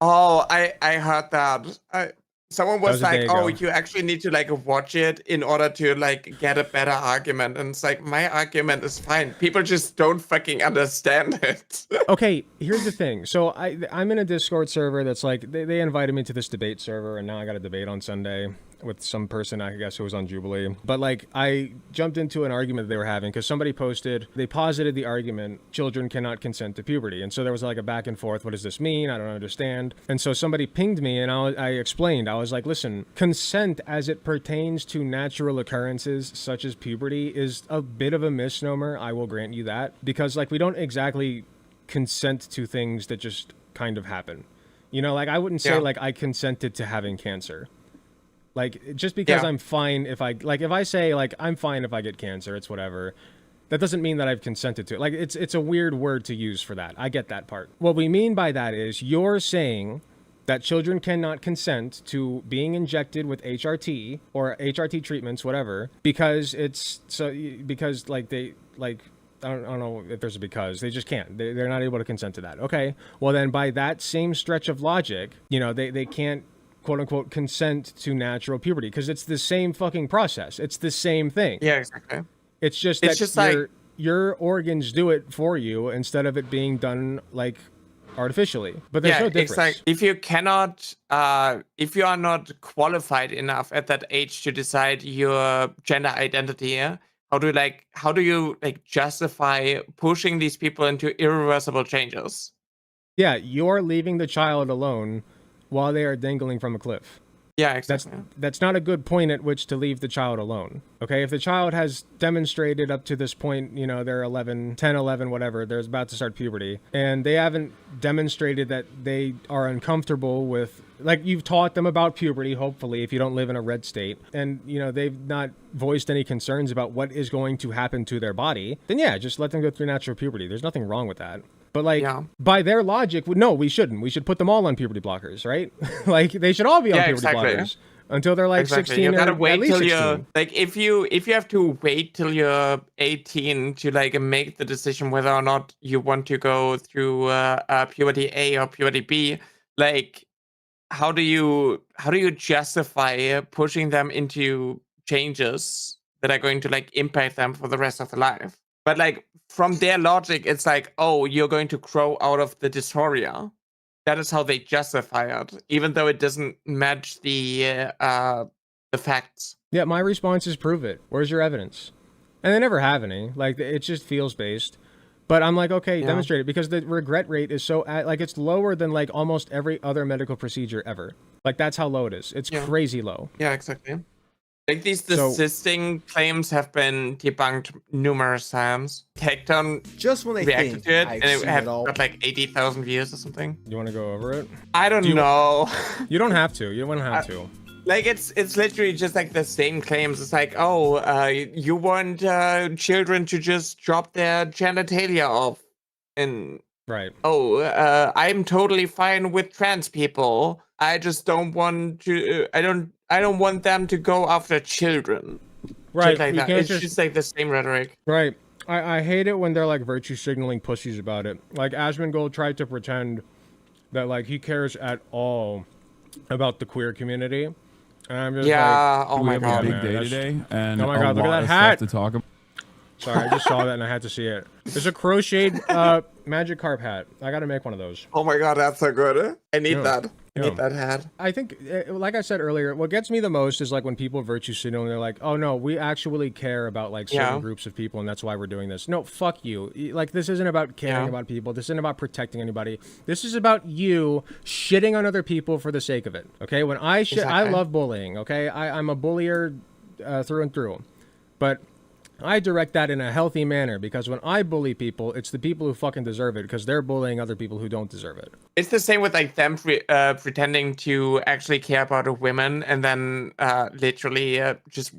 Oh, I heard that. Someone was like, "Oh, you actually need to like watch it in order to like get a better argument." And it's like, my argument is fine. People just don't fucking understand it. Okay, here's the thing. So I'm in a Discord server that's like they invited me to this debate server, and now I got a debate on Sunday with some person, I guess, who was on Jubilee. But like I jumped into an argument that they were having because somebody they posited the argument, children cannot consent to puberty. And so there was like a back and forth. What does this mean? I don't understand. And so somebody pinged me, and I explained. I was like, listen, consent as it pertains to natural occurrences such as puberty is a bit of a misnomer. I will grant you that, because like we don't exactly consent to things that just kind of happen. You know, like I wouldn't say like I consented to having cancer. Like, just because I'm fine if I say, like, I'm fine if I get cancer, it's whatever, that doesn't mean that I've consented to it. Like, it's a weird word to use for that. I get that part. What we mean by that is you're saying that children cannot consent to being injected with HRT or HRT treatments, whatever, because like, they, like, I don't know if there's a because. They just can't. They're not able to consent to that. Okay. Well, then by that same stretch of logic, you know, they can't, quote unquote, consent to natural puberty, because it's the same fucking process. It's the same thing. Yeah, exactly. It's just that your organs do it for you instead of it being done like artificially. But there's no difference. It's like if you cannot, if you are not qualified enough at that age to decide your gender identity, how do you justify pushing these people into irreversible changes? Yeah, you're leaving the child alone while they are dangling from a cliff. Yeah, exactly. That's not a good point at which to leave the child alone. Okay, if the child has demonstrated up to this point, you know, they're 11, 10, 11, whatever, they're about to start puberty, and they haven't demonstrated that they are uncomfortable with, like, you've taught them about puberty, hopefully, if you don't live in a red state, and, you know, they've not voiced any concerns about what is going to happen to their body, then yeah, just let them go through natural puberty. There's nothing wrong with that. But, like, by their logic, no, we shouldn't. We should put them all on puberty blockers, right? Like, they should all be on puberty blockers until they're, like, 16 you gotta or wait at least till 16. you're, like, if you have to wait till you're 18 to, like, make the decision whether or not you want to go through puberty A or puberty B, like, how do you justify pushing them into changes that are going to, like, impact them for the rest of their life? But, like, from their logic, it's like, oh, you're going to grow out of the dysphoria. That is how they justify it, even though it doesn't match the facts. Yeah, my response is prove it. Where's your evidence? And they never have any. Like, it just feels based. But I'm like, okay, demonstrate it, because the regret rate is so, like, it's lower than, like, almost every other medical procedure ever. Like, that's how low it is. It's crazy low. Yeah, exactly. Like, these desisting claims have been debunked numerous times. Tecton just when they reacted think to it, I've and it seen had it all. got like 80,000 views or something. You want to go over it? I don't know. You don't have to. You don't have to. Like, it's literally just like the same claims. It's like, oh, you want children to just drop their genitalia off, and right. Oh, I'm totally fine with trans people. I just don't want to. I don't want them to go after children. Right. Like that. It's just like the same rhetoric. Right. I hate it when they're like virtue signaling pussies about it. Like Asmongold tried to pretend that like he cares at all about the queer community. And I'm just like, oh my god, big day today, and oh my god, look at that hat. To talk about. Sorry, I just saw that and I had to see it. It's a crocheted magic carp hat. I gotta make one of those. Oh my god, that's so good. I need that. I need that hat. I think, like I said earlier, what gets me the most is like when people virtue signal and they're like, oh no, we actually care about like certain groups of people and that's why we're doing this. No, fuck you. Like, this isn't about caring about people. This isn't about protecting anybody. This is about you shitting on other people for the sake of it. Okay? When I shit, I love bullying. Okay? I'm a bullier through and through. But I direct that in a healthy manner, because when I bully people, it's the people who fucking deserve it, because they're bullying other people who don't deserve it. It's the same with like them pretending to actually care about women and then literally just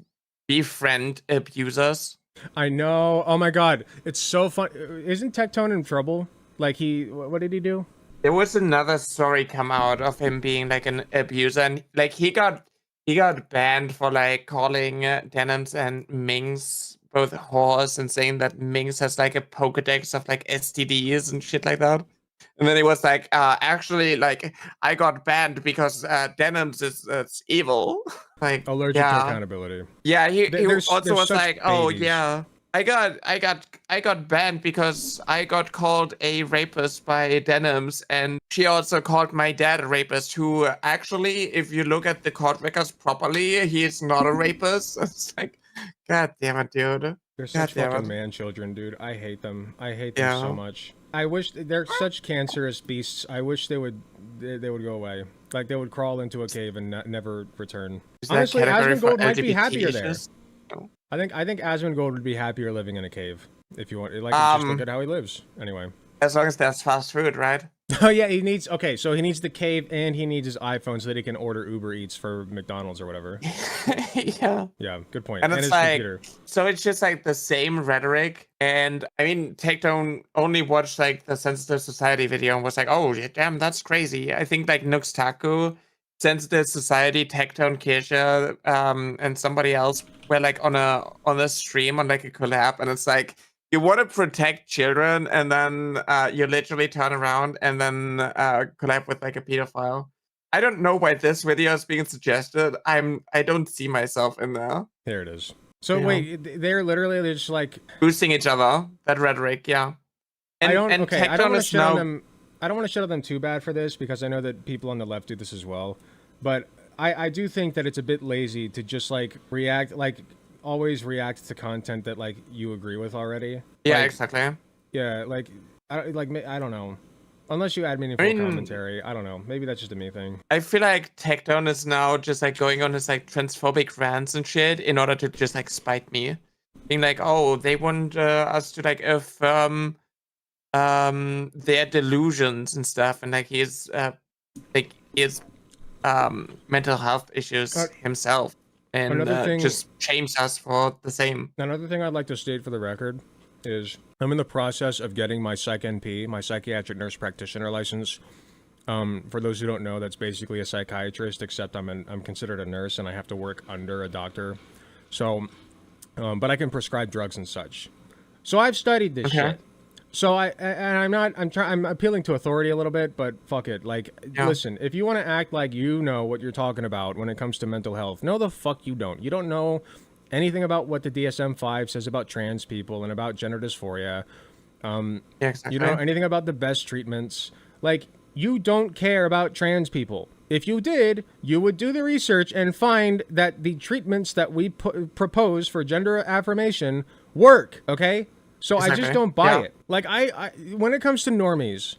befriend abusers. I know. Oh my god, it's so fun. Isn't Tectone in trouble? Like, what did he do? There was another story come out of him being like an abuser, and like he got banned for like calling Denims and Mings both whores and saying that Mings has like a Pokedex of like STDs and shit like that. And then he was like, actually, like, I got banned because Denims is evil. Like, allergic to accountability. Yeah, he also was like, oh babies. yeah, I got banned because I got called a rapist by Denims, and she also called my dad a rapist, who actually, if you look at the court records properly, he is not a rapist. It's like, god damn it, dude. They're such fucking man children, dude. I hate them. I hate them so much. I wish they're such cancerous beasts. I wish they would go away. Like, they would crawl into a cave and never return. Honestly, Asmongold might be happier there. No. I think Asmongold would be happier living in a cave, if you want. Like, just look at how he lives. Anyway. As long as there's fast food, right? Oh yeah, he needs the cave and he needs his iPhone so that he can order Uber Eats for McDonald's or whatever. Yeah. Yeah, good point. And it's his like, computer. so it's just like the same rhetoric. And I mean, Takedown only watched like the Sensitive Society video and was like, oh damn, that's crazy. I think like Nuxtaku, Sensitive Society, Takedown, Keisha, and somebody else were like on a stream on like a collab, and it's like, you want to protect children, and then you literally turn around and then collab with like a pedophile. I don't know why this video is being suggested. I don't see myself in there. There it is. So wait, they're just like boosting each other. That rhetoric, yeah. And, I don't want to shit on them. I don't want to shit on them too bad for this, because I know that people on the left do this as well. But I do think that it's a bit lazy to just like react, like always react to content that like you agree with already. Yeah, like, exactly. Yeah, like I don't know. Unless you add meaningful commentary. I don't know. Maybe that's just a me thing. I feel like Techdown is now just like going on his like transphobic rants and shit in order to just like spite me. Being like, oh, they want us to like affirm their delusions and stuff, and like he's mental health issues himself, and just shames us for the same. Another thing I'd like to state for the record is I'm in the process of getting my Psych NP, my psychiatric nurse practitioner license. For those who don't know, that's basically a psychiatrist, except I'm considered a nurse and I have to work under a doctor. So, but I can prescribe drugs and such. So I've studied this shit. So I'm appealing to authority a little bit, but fuck it. Like, listen, if you want to act like you know what you're talking about when it comes to mental health, no the fuck you don't. You don't know anything about what the DSM-5 says about trans people and about gender dysphoria. Exactly. You know anything about the best treatments. Like, you don't care about trans people. If you did, you would do the research and find that the treatments that we propose for gender affirmation work, okay? So I just don't buy it. Like, I when it comes to normies,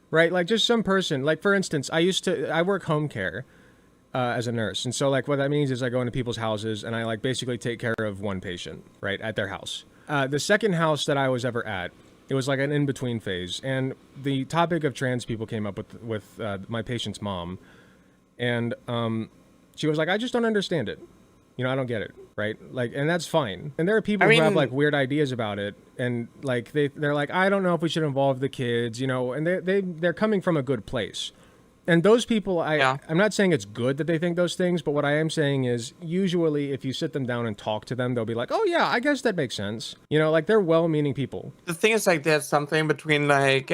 right? Like, just some person, like, for instance, I work home care as a nurse. And so, like, what that means is I go into people's houses and I, like, basically take care of one patient, right, at their house. The second house that I was ever at, it was like an in-between phase. And the topic of trans people came up with my patient's mom. And she was like, I just don't understand it. You know, I don't get it, right? Like, and that's fine. And there are people who have like weird ideas about it, and like they're like, I don't know if we should involve the kids, you know, and they're coming from a good place. And those people, I'm not saying it's good that they think those things, but what I am saying is usually if you sit them down and talk to them, they'll be like, oh yeah, I guess that makes sense. You know, like they're well-meaning people. The thing is, like, there's something between like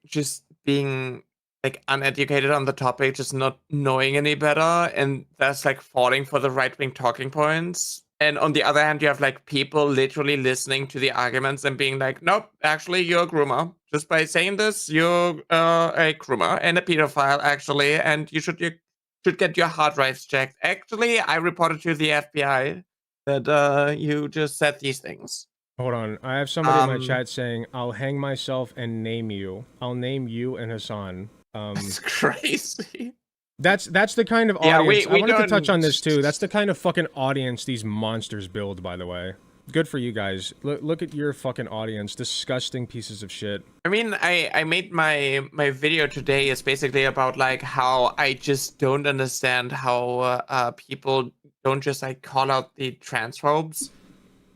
just being like uneducated on the topic, just not knowing any better, and that's like falling for the right-wing talking points. And on the other hand, you have like people literally listening to the arguments and being like, nope, actually you're a groomer. Just by saying this, you're a groomer and a pedophile, actually, and you should get your hard drives checked. Actually, I reported to the FBI that you just said these things. Hold on, I have somebody in my chat saying, I'll hang myself and name you. I'll name you and Hassan. That's crazy. That's the kind of audience. I wanted to touch on this too. That's the kind of fucking audience these monsters build, by the way. Good for you guys. Look at your fucking audience. Disgusting pieces of shit. I mean, I made my video today is basically about like how I just don't understand how people don't just like call out the transphobes.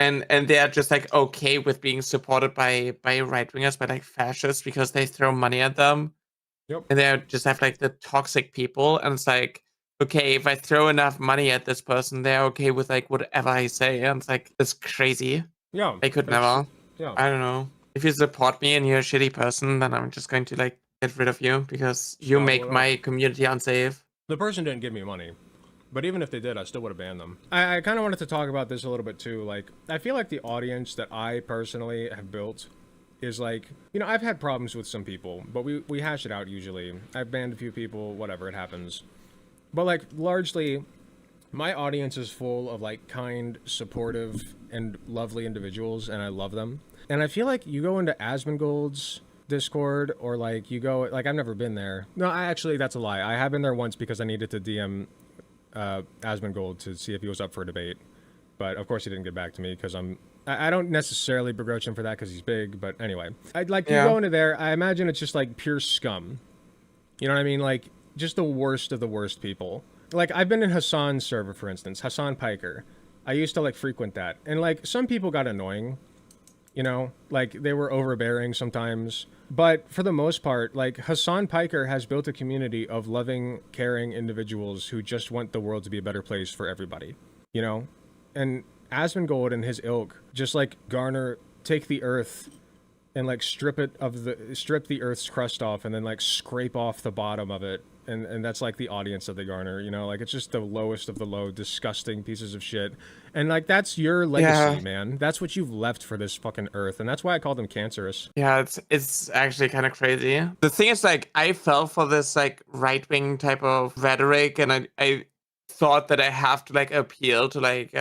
And they're just like okay with being supported by right-wingers, by like fascists, because they throw money at them. Yep. And they just have like the toxic people, and it's like, okay, if I throw enough money at this person, they're okay with like whatever I say. And it's like, it's crazy. Yeah. I could never. Yeah. I don't know. If you support me and you're a shitty person, then I'm just going to like get rid of you because you make my community unsafe. The person didn't give me money. But even if they did, I still would have banned them. I kind of wanted to talk about this a little bit too. Like, I feel like the audience that I personally have built is like, you know, I've had problems with some people, but we hash it out usually. I've banned a few people, whatever, it happens. But like, largely, my audience is full of like kind, supportive, and lovely individuals, and I love them. And I feel like you go into Asmongold's Discord, or like you go, like, I've never been there. No, actually, that's a lie. I have been there once because I needed to DM Asmongold to see if he was up for a debate. But of course he didn't get back to me because I don't necessarily begrudge him for that because he's big, but anyway. I'd like, you go into there, I imagine it's just like pure scum. You know what I mean? Like, just the worst of the worst people. Like, I've been in Hassan's server, for instance, Hassan Piker. I used to like frequent that. And like, some people got annoying, you know, like they were overbearing sometimes. But for the most part, like, Hassan Piker has built a community of loving, caring individuals who just want the world to be a better place for everybody, you know? And Asmongold and his ilk just like take the earth and like strip the earth's crust off and then like scrape off the bottom of it. And that's like the audience that they garner, you know, like it's just the lowest of the low, disgusting pieces of shit. And like, that's your legacy, man. That's what you've left for this fucking earth. And that's why I call them cancerous. Yeah, it's actually kind of crazy. The thing is, like, I fell for this like right-wing type of rhetoric, and I thought that I have to like appeal to like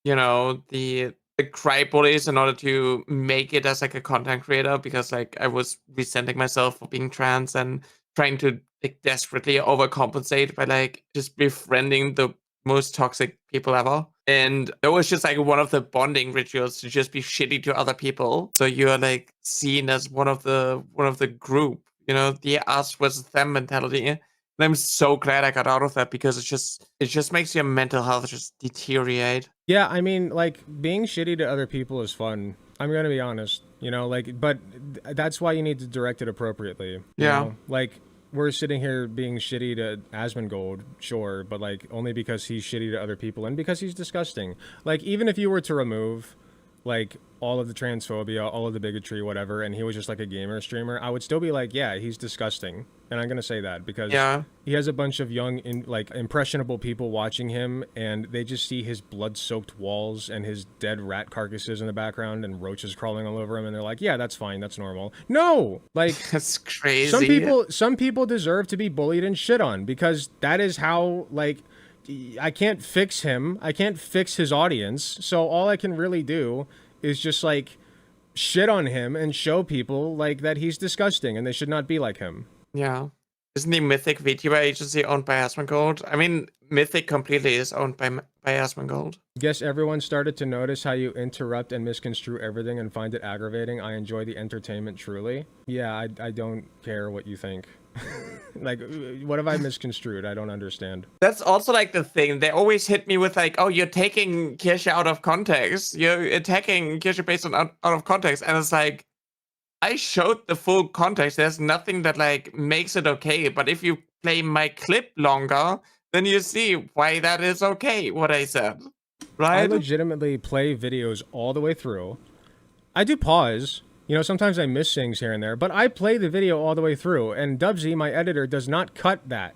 you know, the cry bullies in order to make it as like a content creator, because like I was resenting myself for being trans and trying to like desperately overcompensate by like just befriending the most toxic people ever. And it was just like one of the bonding rituals to just be shitty to other people. So you're like seen as one of the group, you know, the us versus them mentality. And I'm so glad I got out of that, because it just makes your mental health just deteriorate. Yeah, I mean, like, being shitty to other people is fun. I'm gonna be honest, you know, like, but that's why you need to direct it appropriately. You Yeah. know? Like, we're sitting here being shitty to Asmongold, sure, but like only because he's shitty to other people and because he's disgusting. Like, even if you were to remove like all of the transphobia, all of the bigotry, whatever, and he was just like a gamer streamer, I would still be like, yeah, he's disgusting. And I'm gonna say that because he has a bunch of young, like impressionable people watching him, and they just see his blood-soaked walls and his dead rat carcasses in the background and roaches crawling all over him, and they're like, yeah, that's fine, that's normal. No, like that's crazy. Some people deserve to be bullied and shit on, because that is how, like, I can't fix him. I can't fix his audience. So all I can really do is just like shit on him and show people like that he's disgusting and they should not be like him. Yeah. Isn't the Mythic VTuber agency owned by Asmongold? I mean, Mythic completely is owned by Asmongold. Guess everyone started to notice how you interrupt and misconstrue everything and find it aggravating. I enjoy the entertainment truly. Yeah, I don't care what you think. Like, what have I misconstrued? I don't understand. That's also like the thing. They always hit me with like, oh, you're taking Kirsche out of context. You're attacking Kirsche based on out of context. And it's like, I showed the full context. There's nothing that like makes it okay. But if you play my clip longer, then you see why that is okay, what I said. Right? I legitimately play videos all the way through. I do pause. You know, sometimes I miss things here and there, but I play the video all the way through, and Dubsy, my editor, does not cut that.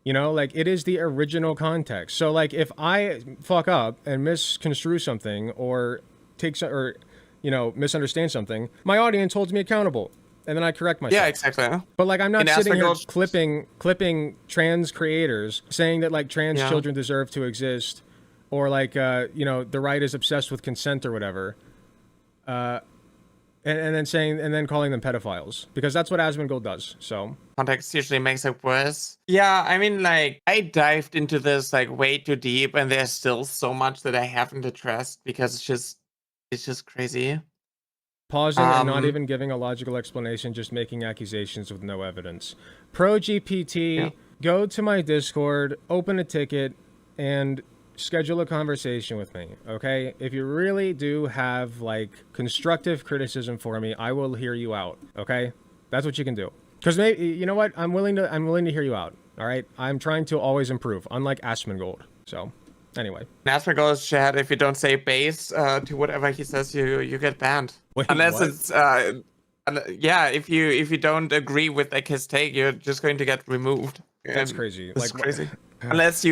You know, like, it is the original context. So, like, if I fuck up and misconstrue something or you know, misunderstand something, my audience holds me accountable, and then I correct myself. Yeah, exactly. But, like, I'm not sitting here clipping trans creators saying that, like, trans children deserve to exist, or, like, you know, the right is obsessed with consent or whatever. And then calling them pedophiles, because that's what Asmongold does. So context usually makes it worse. Yeah, I mean, like, I dived into this like way too deep, and there's still so much that I haven't addressed because it's just crazy. Pausing and not even giving a logical explanation, just making accusations with no evidence. Pro GPT, go to my Discord, open a ticket, and schedule a conversation with me, okay? If you really do have, like, constructive criticism for me, I will hear you out, okay? That's what you can do. Because maybe, you know what? I'm willing to hear you out, all right? I'm trying to always improve, unlike Asmongold. So, anyway. Asmongold's chat, if you don't say base to whatever he says, you get banned. Wait, unless what? it's yeah, if you don't agree with like his take, you're just going to get removed. That's crazy. That's like, crazy. Unless he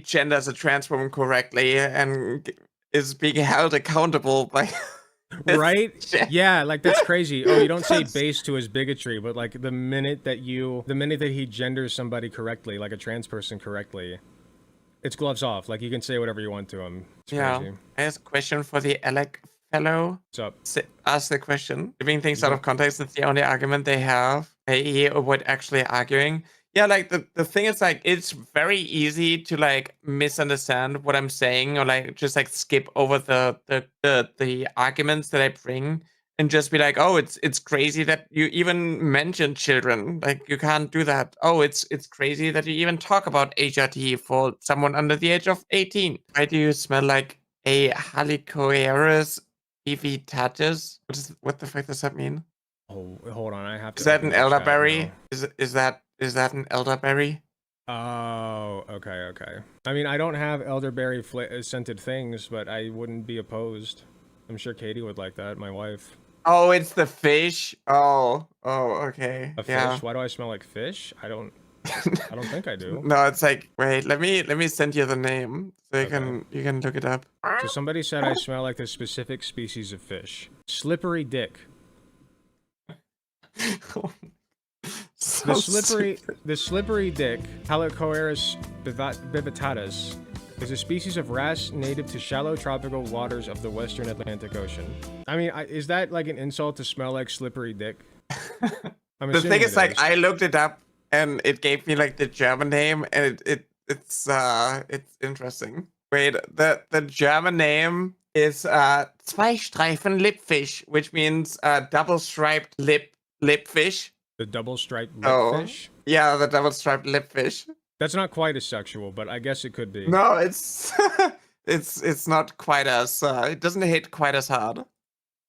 genders a trans woman correctly and is being held accountable by right? Yeah, like, that's crazy. Oh, you don't say base to his bigotry, but like the minute that he genders somebody correctly, like a trans person correctly, it's gloves off. Like, you can say whatever you want to him. It's crazy. I have a question for the Alec fellow. What's up? Ask the question. Giving things out of context is the only argument they have. They avoid actually arguing. Yeah, like the thing is, like, it's very easy to like misunderstand what I'm saying, or like just like skip over the arguments that I bring and just be like, oh, it's crazy that you even mentioned children. Like, you can't do that. Oh, it's crazy that you even talk about HRT for someone under the age of 18. Why do you smell like a Halicoeris evitatis? What the fuck does that mean? Oh, hold on, I have to. Is that an elderberry? Is that an elderberry? Oh, okay. I mean, I don't have elderberry scented things, but I wouldn't be opposed. I'm sure Katie would like that, my wife. Oh, it's the fish. Oh, okay. A fish? Why do I smell like fish? I don't think I do. No, it's like, wait, let me send you the name so you can look it up. So somebody said I smell like a specific species of fish. Slippery dick. The slippery dick, Halicoeris bivitatus, is a species of wrasse native to shallow tropical waters of the western Atlantic Ocean. I mean, is that like an insult to smell like slippery dick? I'm The thing assuming is, like, I looked it up and it gave me like the German name, and it's interesting. Wait, the German name is Zweistreifen Lippfisch, which means double striped lipfish. The double-striped Oh, lipfish? yeah, the double striped lipfish. That's not quite as sexual, but I guess it could be. No, it's it's not quite as it doesn't hit quite as hard.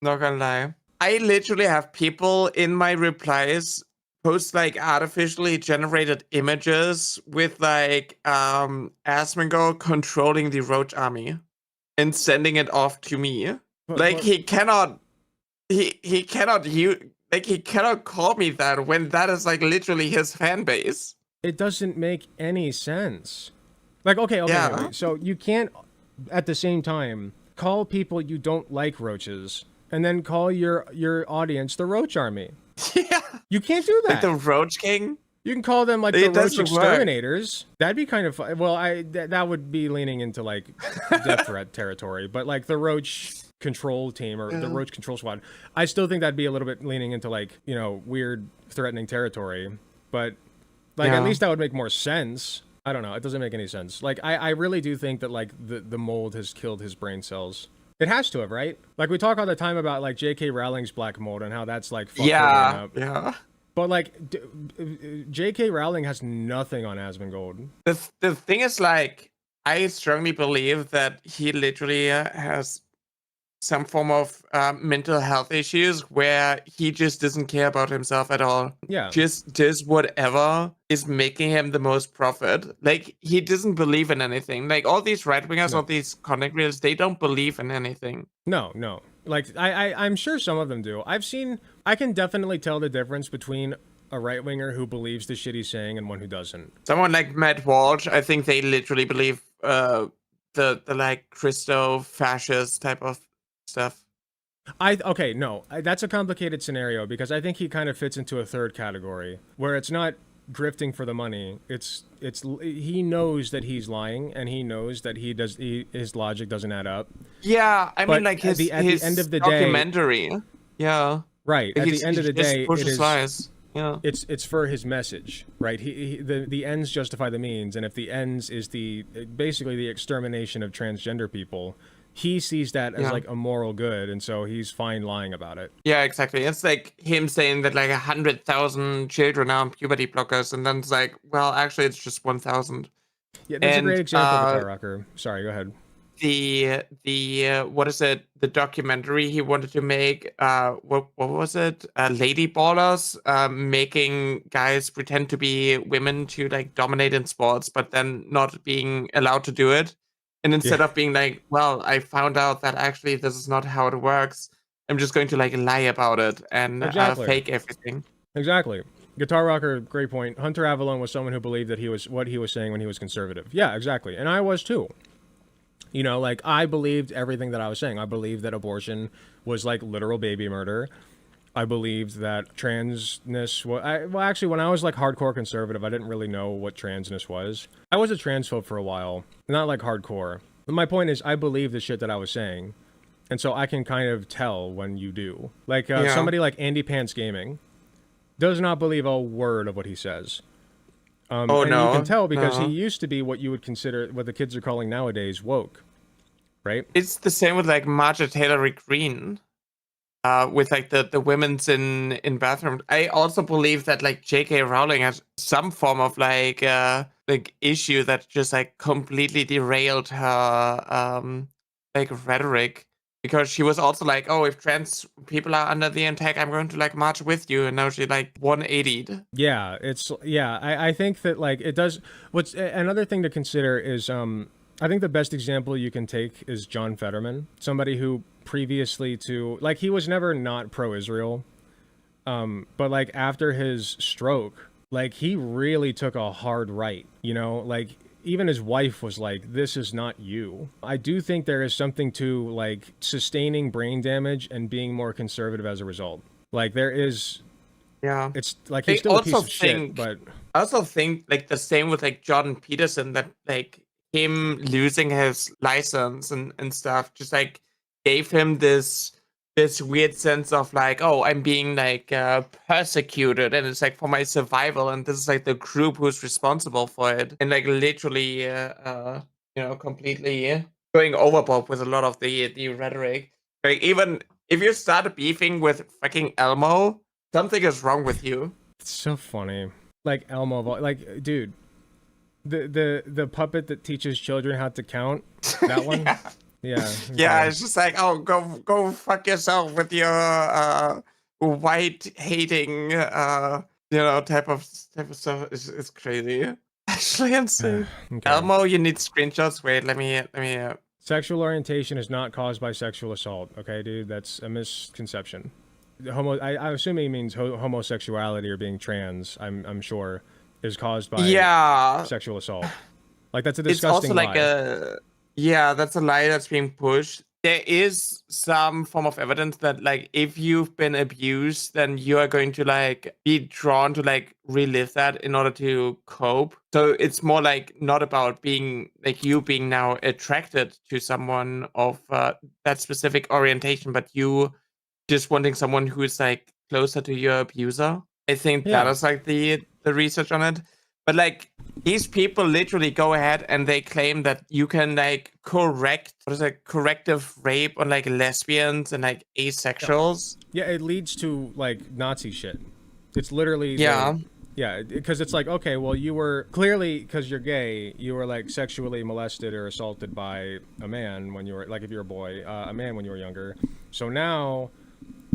Not gonna lie. I literally have people in my replies post like artificially generated images with like Asmongold controlling the roach army and sending it off to me. Like he cannot he cannot call me that when that is like literally his fan base. It doesn't make any sense. Like, okay, Yeah. wait. So you can't, at the same time, call people you don't like roaches, and then call your audience the Roach Army. Yeah. You can't do that. Like the Roach King? You can call them like It the Roach doesn't work. Exterminators. That'd be kind of fun. Well, that would be leaning into like death threat territory, but like the Roach Control Team or the Roach Control Squad, I still think that'd be a little bit leaning into like, you know, weird threatening territory. But like at least that would make more sense. I don't know. It doesn't make any sense. Like I really do think that like the mold has killed his brain cells. It has to have, right? Like we talk all the time about like J.K. Rowling's black mold and how that's like fucked her brain up. Yeah. But like J.K. Rowling has nothing on Asmongold. The thing is, like, I strongly believe that he literally has some form of mental health issues where he just doesn't care about himself at all. Yeah. Just does whatever is making him the most profit. Like, he doesn't believe in anything. Like, all these right-wingers, all these content creators, they don't believe in anything. No. Like, I'm sure some of them do. I can definitely tell the difference between a right-winger who believes the shit he's saying and one who doesn't. Someone like Matt Walsh, I think they literally believe the like Christo-fascist type of stuff. That's a complicated scenario because I think he kind of fits into a third category where it's not grifting for the money. It's he knows that he's lying and he knows that his logic doesn't add up. Yeah, I mean, like at his the end of the day, documentary. Yeah, right. Like At the end of the day, it is. Lies. Yeah, It's for his message, right? The ends justify the means, and if the ends is basically the extermination of transgender people, he sees that as like a moral good, and so he's fine lying about it. Yeah, exactly. It's like him saying that like 100,000 children are on puberty blockers, and then it's like, well, actually, it's just 1,000. Yeah, that's a great example of a rocker. Sorry, go ahead. The what is it? The documentary he wanted to make. What was it? Lady Ballers, making guys pretend to be women to like dominate in sports, but then not being allowed to do it. And instead of being like, well, I found out that actually this is not how it works, I'm just going to like lie about it and fake everything. Exactly. Guitar Rocker, great point. Hunter Avalon was someone who believed that what he was saying when he was conservative. Yeah, exactly. And I was too. You know, like, I believed everything that I was saying. I believed that abortion was, like, literal baby murder. I believed that transness was... Well, actually, when I was, like, hardcore conservative, I didn't really know what transness was. I was a transphobe for a while. Not, like, hardcore. But my point is, I believe the shit that I was saying. And so I can kind of tell when you do. Like, somebody like Andy Pants Gaming does not believe a word of what he says. And you can tell because he used to be what you would consider, what the kids are calling nowadays, woke, right? It's the same with like Marja Taylor Greene, with like the women's in bathroom. I also believe that like J.K. Rowling has some form of like issue that just like completely derailed her like rhetoric. Because she was also like, oh, if trans people are under the attack, I'm going to like march with you. And now she like 180'd. Yeah, I think that like it does. What's another thing to consider is I think the best example you can take is John Fetterman, somebody who previously to like he was never not pro-Israel, but like after his stroke, like he really took a hard right, you know, like. Even his wife was like, this is not you. I do think there is something to like sustaining brain damage and being more conservative as a result. Like there is, it's like he's still a piece of shit, but I also think like the same with like Jordan Peterson, that like him losing his license and stuff just like gave him this weird sense of like, oh, I'm being like persecuted, and it's like for my survival, and this is like the group who's responsible for it, and like literally completely going overboard with a lot of the rhetoric. Like, even if you start beefing with fucking Elmo, something is wrong with you. It's so funny. Like Elmo, like dude, the puppet that teaches children how to count. That one. Yeah. Yeah, it's just like, oh, go fuck yourself with your white hating type of stuff. It's crazy. Actually insane. Okay. Elmo, you need screenshots. Wait, let me Sexual orientation is not caused by sexual assault. Okay, dude, that's a misconception. I assume he means homosexuality or being trans. I'm sure is caused by sexual assault. Like, that's a disgusting lie. It's also that's a lie that's being pushed. There is some form of evidence that like if you've been abused, then you are going to like be drawn to like relive that in order to cope. So it's more like not about being like you being now attracted to someone of that specific orientation, but you just wanting someone who is like closer to your abuser. I think that is like the research on it. But like these people literally go ahead and they claim that you can like corrective rape on like lesbians and like asexuals. Yeah, it leads to like Nazi shit. It's literally because it's like, okay, well, you were clearly, because you're gay, you were like sexually molested or assaulted by a man when you were like, if you're a boy, a man when you were younger. So now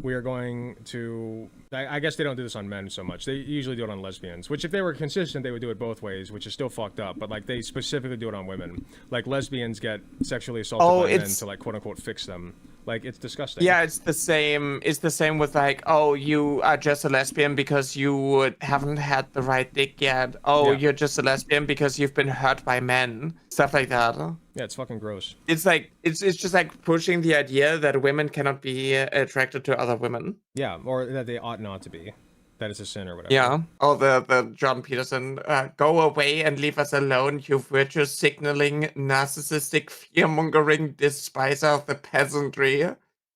we are going to, I guess they don't do this on men so much. They usually do it on lesbians, which if they were consistent, they would do it both ways, which is still fucked up. But like they specifically do it on women. Like lesbians get sexually assaulted by men to like quote unquote fix them. Like, it's disgusting. Yeah, it's the same. It's the same with like, oh, you are just a lesbian because you haven't had the right dick yet. Oh, you're just a lesbian because you've been hurt by men. Stuff like that. Yeah, it's fucking gross. It's like it's just like pushing the idea that women cannot be attracted to other women. Yeah, or that they ought not to be. That it's a sin or whatever. Yeah. Oh, the John Peterson, go away and leave us alone, you virtue signaling, narcissistic, fear-mongering despiser of the peasantry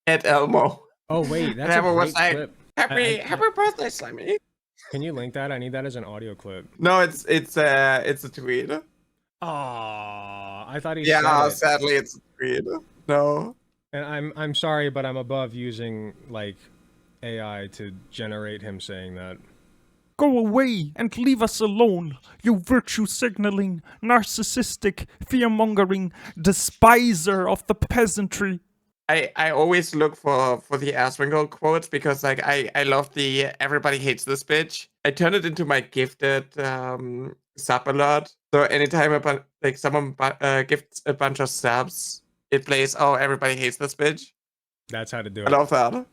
at Elmo. Oh, wait, that's a great clip. Happy birthday, Slimy. Can you link that? I need that as an audio clip. No, it's a tweet. Aw, I thought he said it. Sadly, it's a tweet. No. And I'm sorry, but I'm above using, like, AI to generate him saying that. Go away and leave us alone, you virtue signaling, narcissistic, fear-mongering despiser of the peasantry. I always look for the Asmongold quotes because like I love the everybody hates this bitch. I turn it into my gifted sub a lot. So anytime someone gifts a bunch of subs, it plays, oh, everybody hates this bitch. That's how to do it. I love that.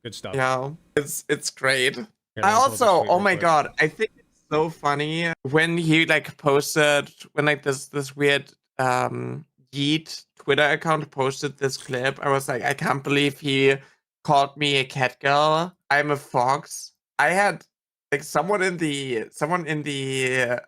Good stuff. Yeah, it's great. Yeah, I also, oh my quick. god, I think it's so funny when he like posted, when like this weird Yeet Twitter account posted this clip. I was like, I can't believe he called me a cat girl. I'm a fox. I had like someone in the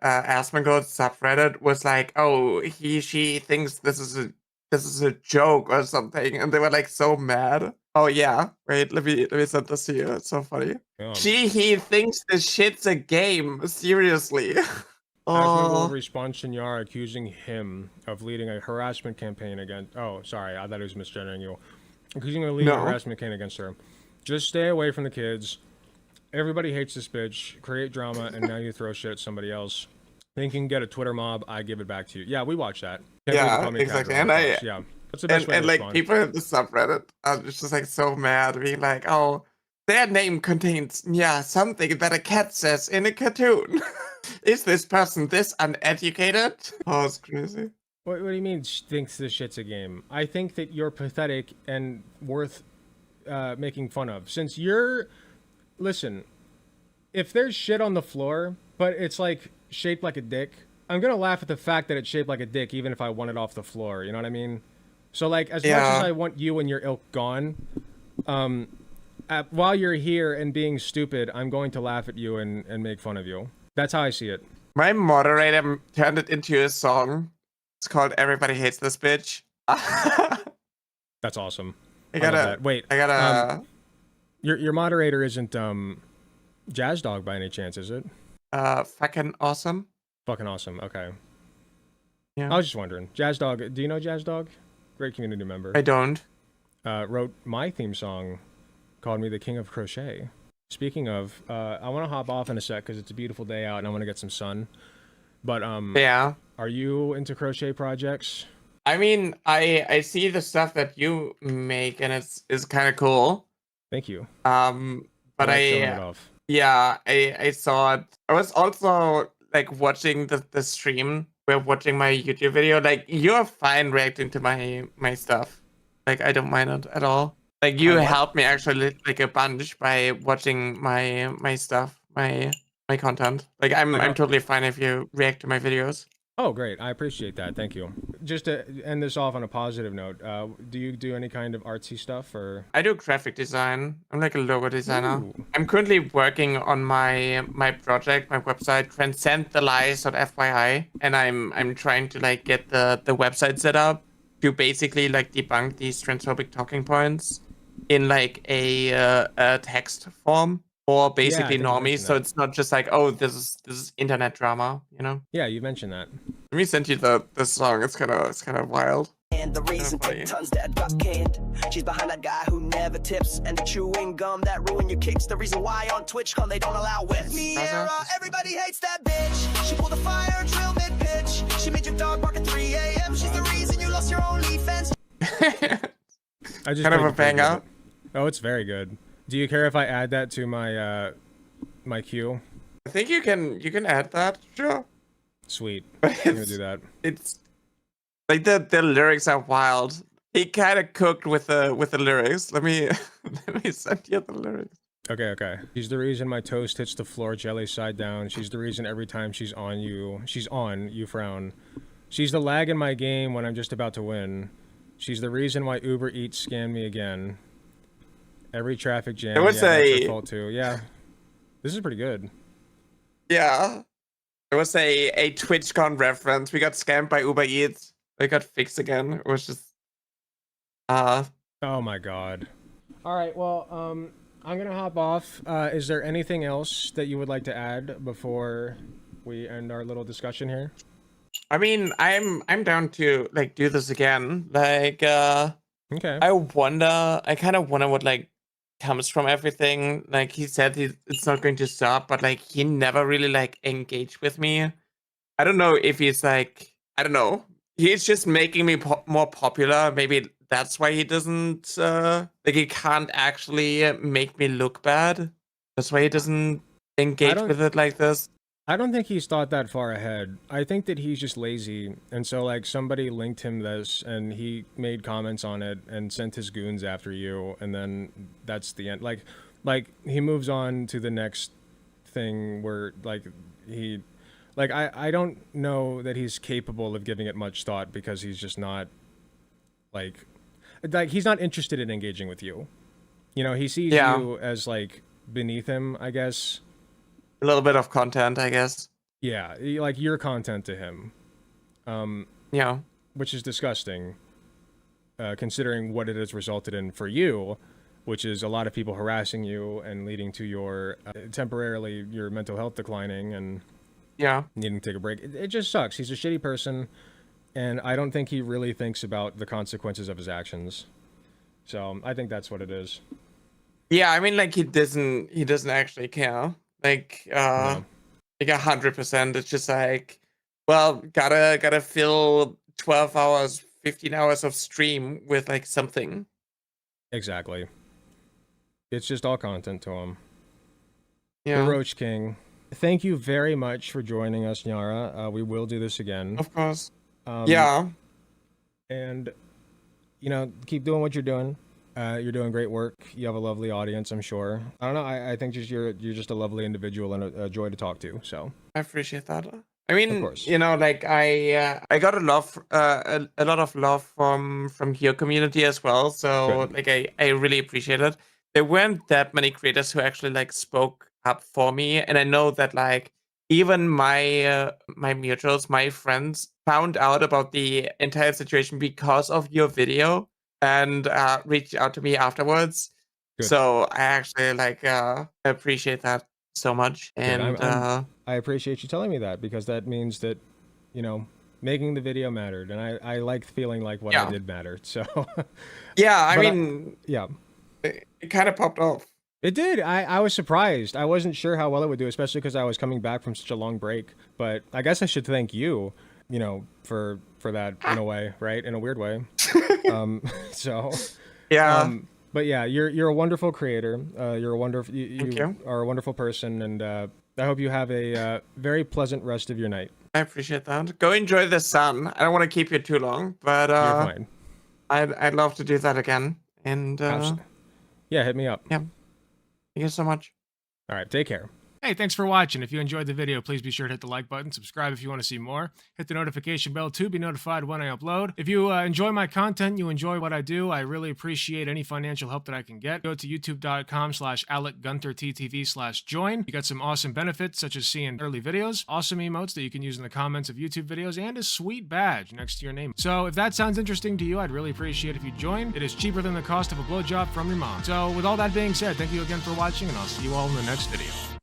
Asmongold subreddit was like, oh, she thinks this is a joke or something, and they were like so mad. Oh yeah, wait, let me send this to you. It's so funny. He thinks this shit's a game. Seriously. Asmongold responds to Nyara accusing him of leading a harassment campaign against. Oh, sorry, I thought he was misgendering you. Accusing him of leading a harassment campaign against her. Just stay away from the kids. Everybody hates this bitch. Create drama, and now you throw shit at somebody else. Think you can get a Twitter mob? I give it back to you. Yeah, we watch that. Yeah, exactly. And yeah, that's the best way to like respond. People in the subreddit are just like so mad, being like, "Oh, their name contains something that a cat says in a cartoon." Is this person this uneducated? Oh, it's crazy. What do you mean thinks this shit's a game? I think that you're pathetic and worth making fun of. Since listen, if there's shit on the floor, but it's like shaped like a dick, I'm gonna laugh at the fact that it's shaped like a dick, even if I want it off the floor. You know what I mean? So like, as much as I want you and your ilk gone, while you're here and being stupid, I'm going to laugh at you and make fun of you. That's how I see it. My moderator turned it into a song. It's called Everybody Hates This Bitch. I That's awesome. I gotta. love that. Wait, I gotta. your moderator isn't Jazz Dog by any chance, is it? Fucking awesome. Fucking awesome. Okay. Yeah. I was just wondering. Jazz Dog, do you know Jazz Dog? Great community member. I don't. Wrote my theme song, called me the King of Crochet. Speaking of, I want to hop off in a sec because it's a beautiful day out and I want to get some sun. But Yeah. are you into crochet projects? I mean, I see the stuff that you make and it's kind of cool. Thank you. But like showing it off. Yeah, I saw it. I was also like watching the stream. We're watching my YouTube video. Like you're fine reacting to my stuff. Like I don't mind it at all. Like you helped me actually like a bunch by watching my stuff, my content. Like I'm totally fine if you react to my videos. Oh, great. I appreciate that. Thank you. Just to end this off on a positive note, do you do any kind of artsy stuff or? I do graphic design. I'm like a logo designer. Ooh. I'm currently working on my project, my website, transcendthelies.fyi, and I'm trying to like get the website set up to basically like debunk these transphobic talking points in like a text form or basically normies, so it's not just like, oh, this is internet drama, you know? Yeah, you mentioned that. Let me send you the song. It's kind of wild. And the reason tons that got canned. She's behind that guy who never tips, and the chewing gum that ruin your kicks. The reason why on Twitch they don't allow whips. Me era, everybody hates that bitch. She pulled a fire drill mid pitch. She made your dog bark at 3 a.m. She's the reason you lost your OnlyFans. I just kind of a banger. Oh, it's very good. Do you care if I add that to my my queue? I think you can add that, sure. Sweet. I'm gonna do that. It's like the lyrics are wild. He kind of cooked with the lyrics. Let me send you the lyrics. Okay. She's the reason my toast hits the floor jelly side down. She's the reason every time she's on, you frown. She's the lag in my game when I'm just about to win. She's the reason why Uber Eats scammed me again. Every traffic jam. It was that's her fault too. Yeah. This is pretty good. Yeah. It was a TwitchCon reference. We got scammed by Uber Eats. They got fixed again. It was just Oh my god. Alright, well, I'm gonna hop off. Is there anything else that you would like to add before we end our little discussion here? I mean, I'm down to like do this again. Like okay. I kind of wonder what like comes from everything. Like he said it's not going to stop, but like he never really like engaged with me. I don't know if he's like, I don't know. He's just making me more popular. Maybe that's why he doesn't like he can't actually make me look bad. That's why he doesn't engage with it like this. I don't think he's thought that far ahead. I think that he's just lazy. And so, like, somebody linked him this, and he made comments on it and sent his goons after you, and then that's the end. Like he moves on to the next thing where, like, I don't know that he's capable of giving it much thought because he's just not, like he's not interested in engaging with you. You know, he sees you as, like, beneath him, I guess. A little bit of content, I guess. Yeah, like your content to him. Yeah. Which is disgusting, considering what it has resulted in for you, which is a lot of people harassing you and leading to your temporarily your mental health declining and needing to take a break. It just sucks. He's a shitty person, and I don't think he really thinks about the consequences of his actions. So I think that's what it is. Yeah, I mean, like he doesn't actually care. Like, like 100%. It's just like, well, gotta fill 12 hours, 15 hours of stream with like something. Exactly. It's just all content to him. Yeah. The Roach King. Thank you very much for joining us, Nyara. We will do this again. Of course. Yeah. And, you know, keep doing what you're doing. You're doing great work. You have a lovely audience, I'm sure. I don't know. I think you're just a lovely individual and a joy to talk to. So I appreciate that. I mean, of course. You know, like I got a lot of love from your community as well. So like I really appreciate it. There weren't that many creators who actually like spoke up for me, and I know that like even my my mutuals, my friends, found out about the entire situation because of your video and reached out to me afterwards. Good. So I actually like appreciate that so much. Good. And I appreciate you telling me that, because that means that, you know, making the video mattered, and I like feeling like what I did mattered. So yeah, I mean, yeah, it kind of popped off. it did. I was surprised. I wasn't sure how well it would do, especially because I was coming back from such a long break. But I guess I should thank you, you know, for that in a way, right? In a weird way. So yeah. But yeah, you're a wonderful creator. You're a wonderful. You are a wonderful person, and I hope you have a very pleasant rest of your night. I appreciate that. Go enjoy the sun. I don't want to keep you too long, but You're fine. I'd love to do that again. And yeah, hit me up. Yeah. Thank you so much. All right, take care. Hey, thanks for watching. If you enjoyed the video, please be sure to hit the like button, subscribe if you want to see more, hit the notification bell to be notified when I upload. If you enjoy my content, you enjoy what I do, I really appreciate any financial help that I can get. Go to youtube.com/AlecGunterTTV/join. You got some awesome benefits, such as seeing early videos, awesome emotes that you can use in the comments of YouTube videos, and a sweet badge next to your name. So if that sounds interesting to you, I'd really appreciate if you join. It is cheaper than the cost of a blowjob from your mom. So with all that being said, thank you again for watching, and I'll see you all in the next video.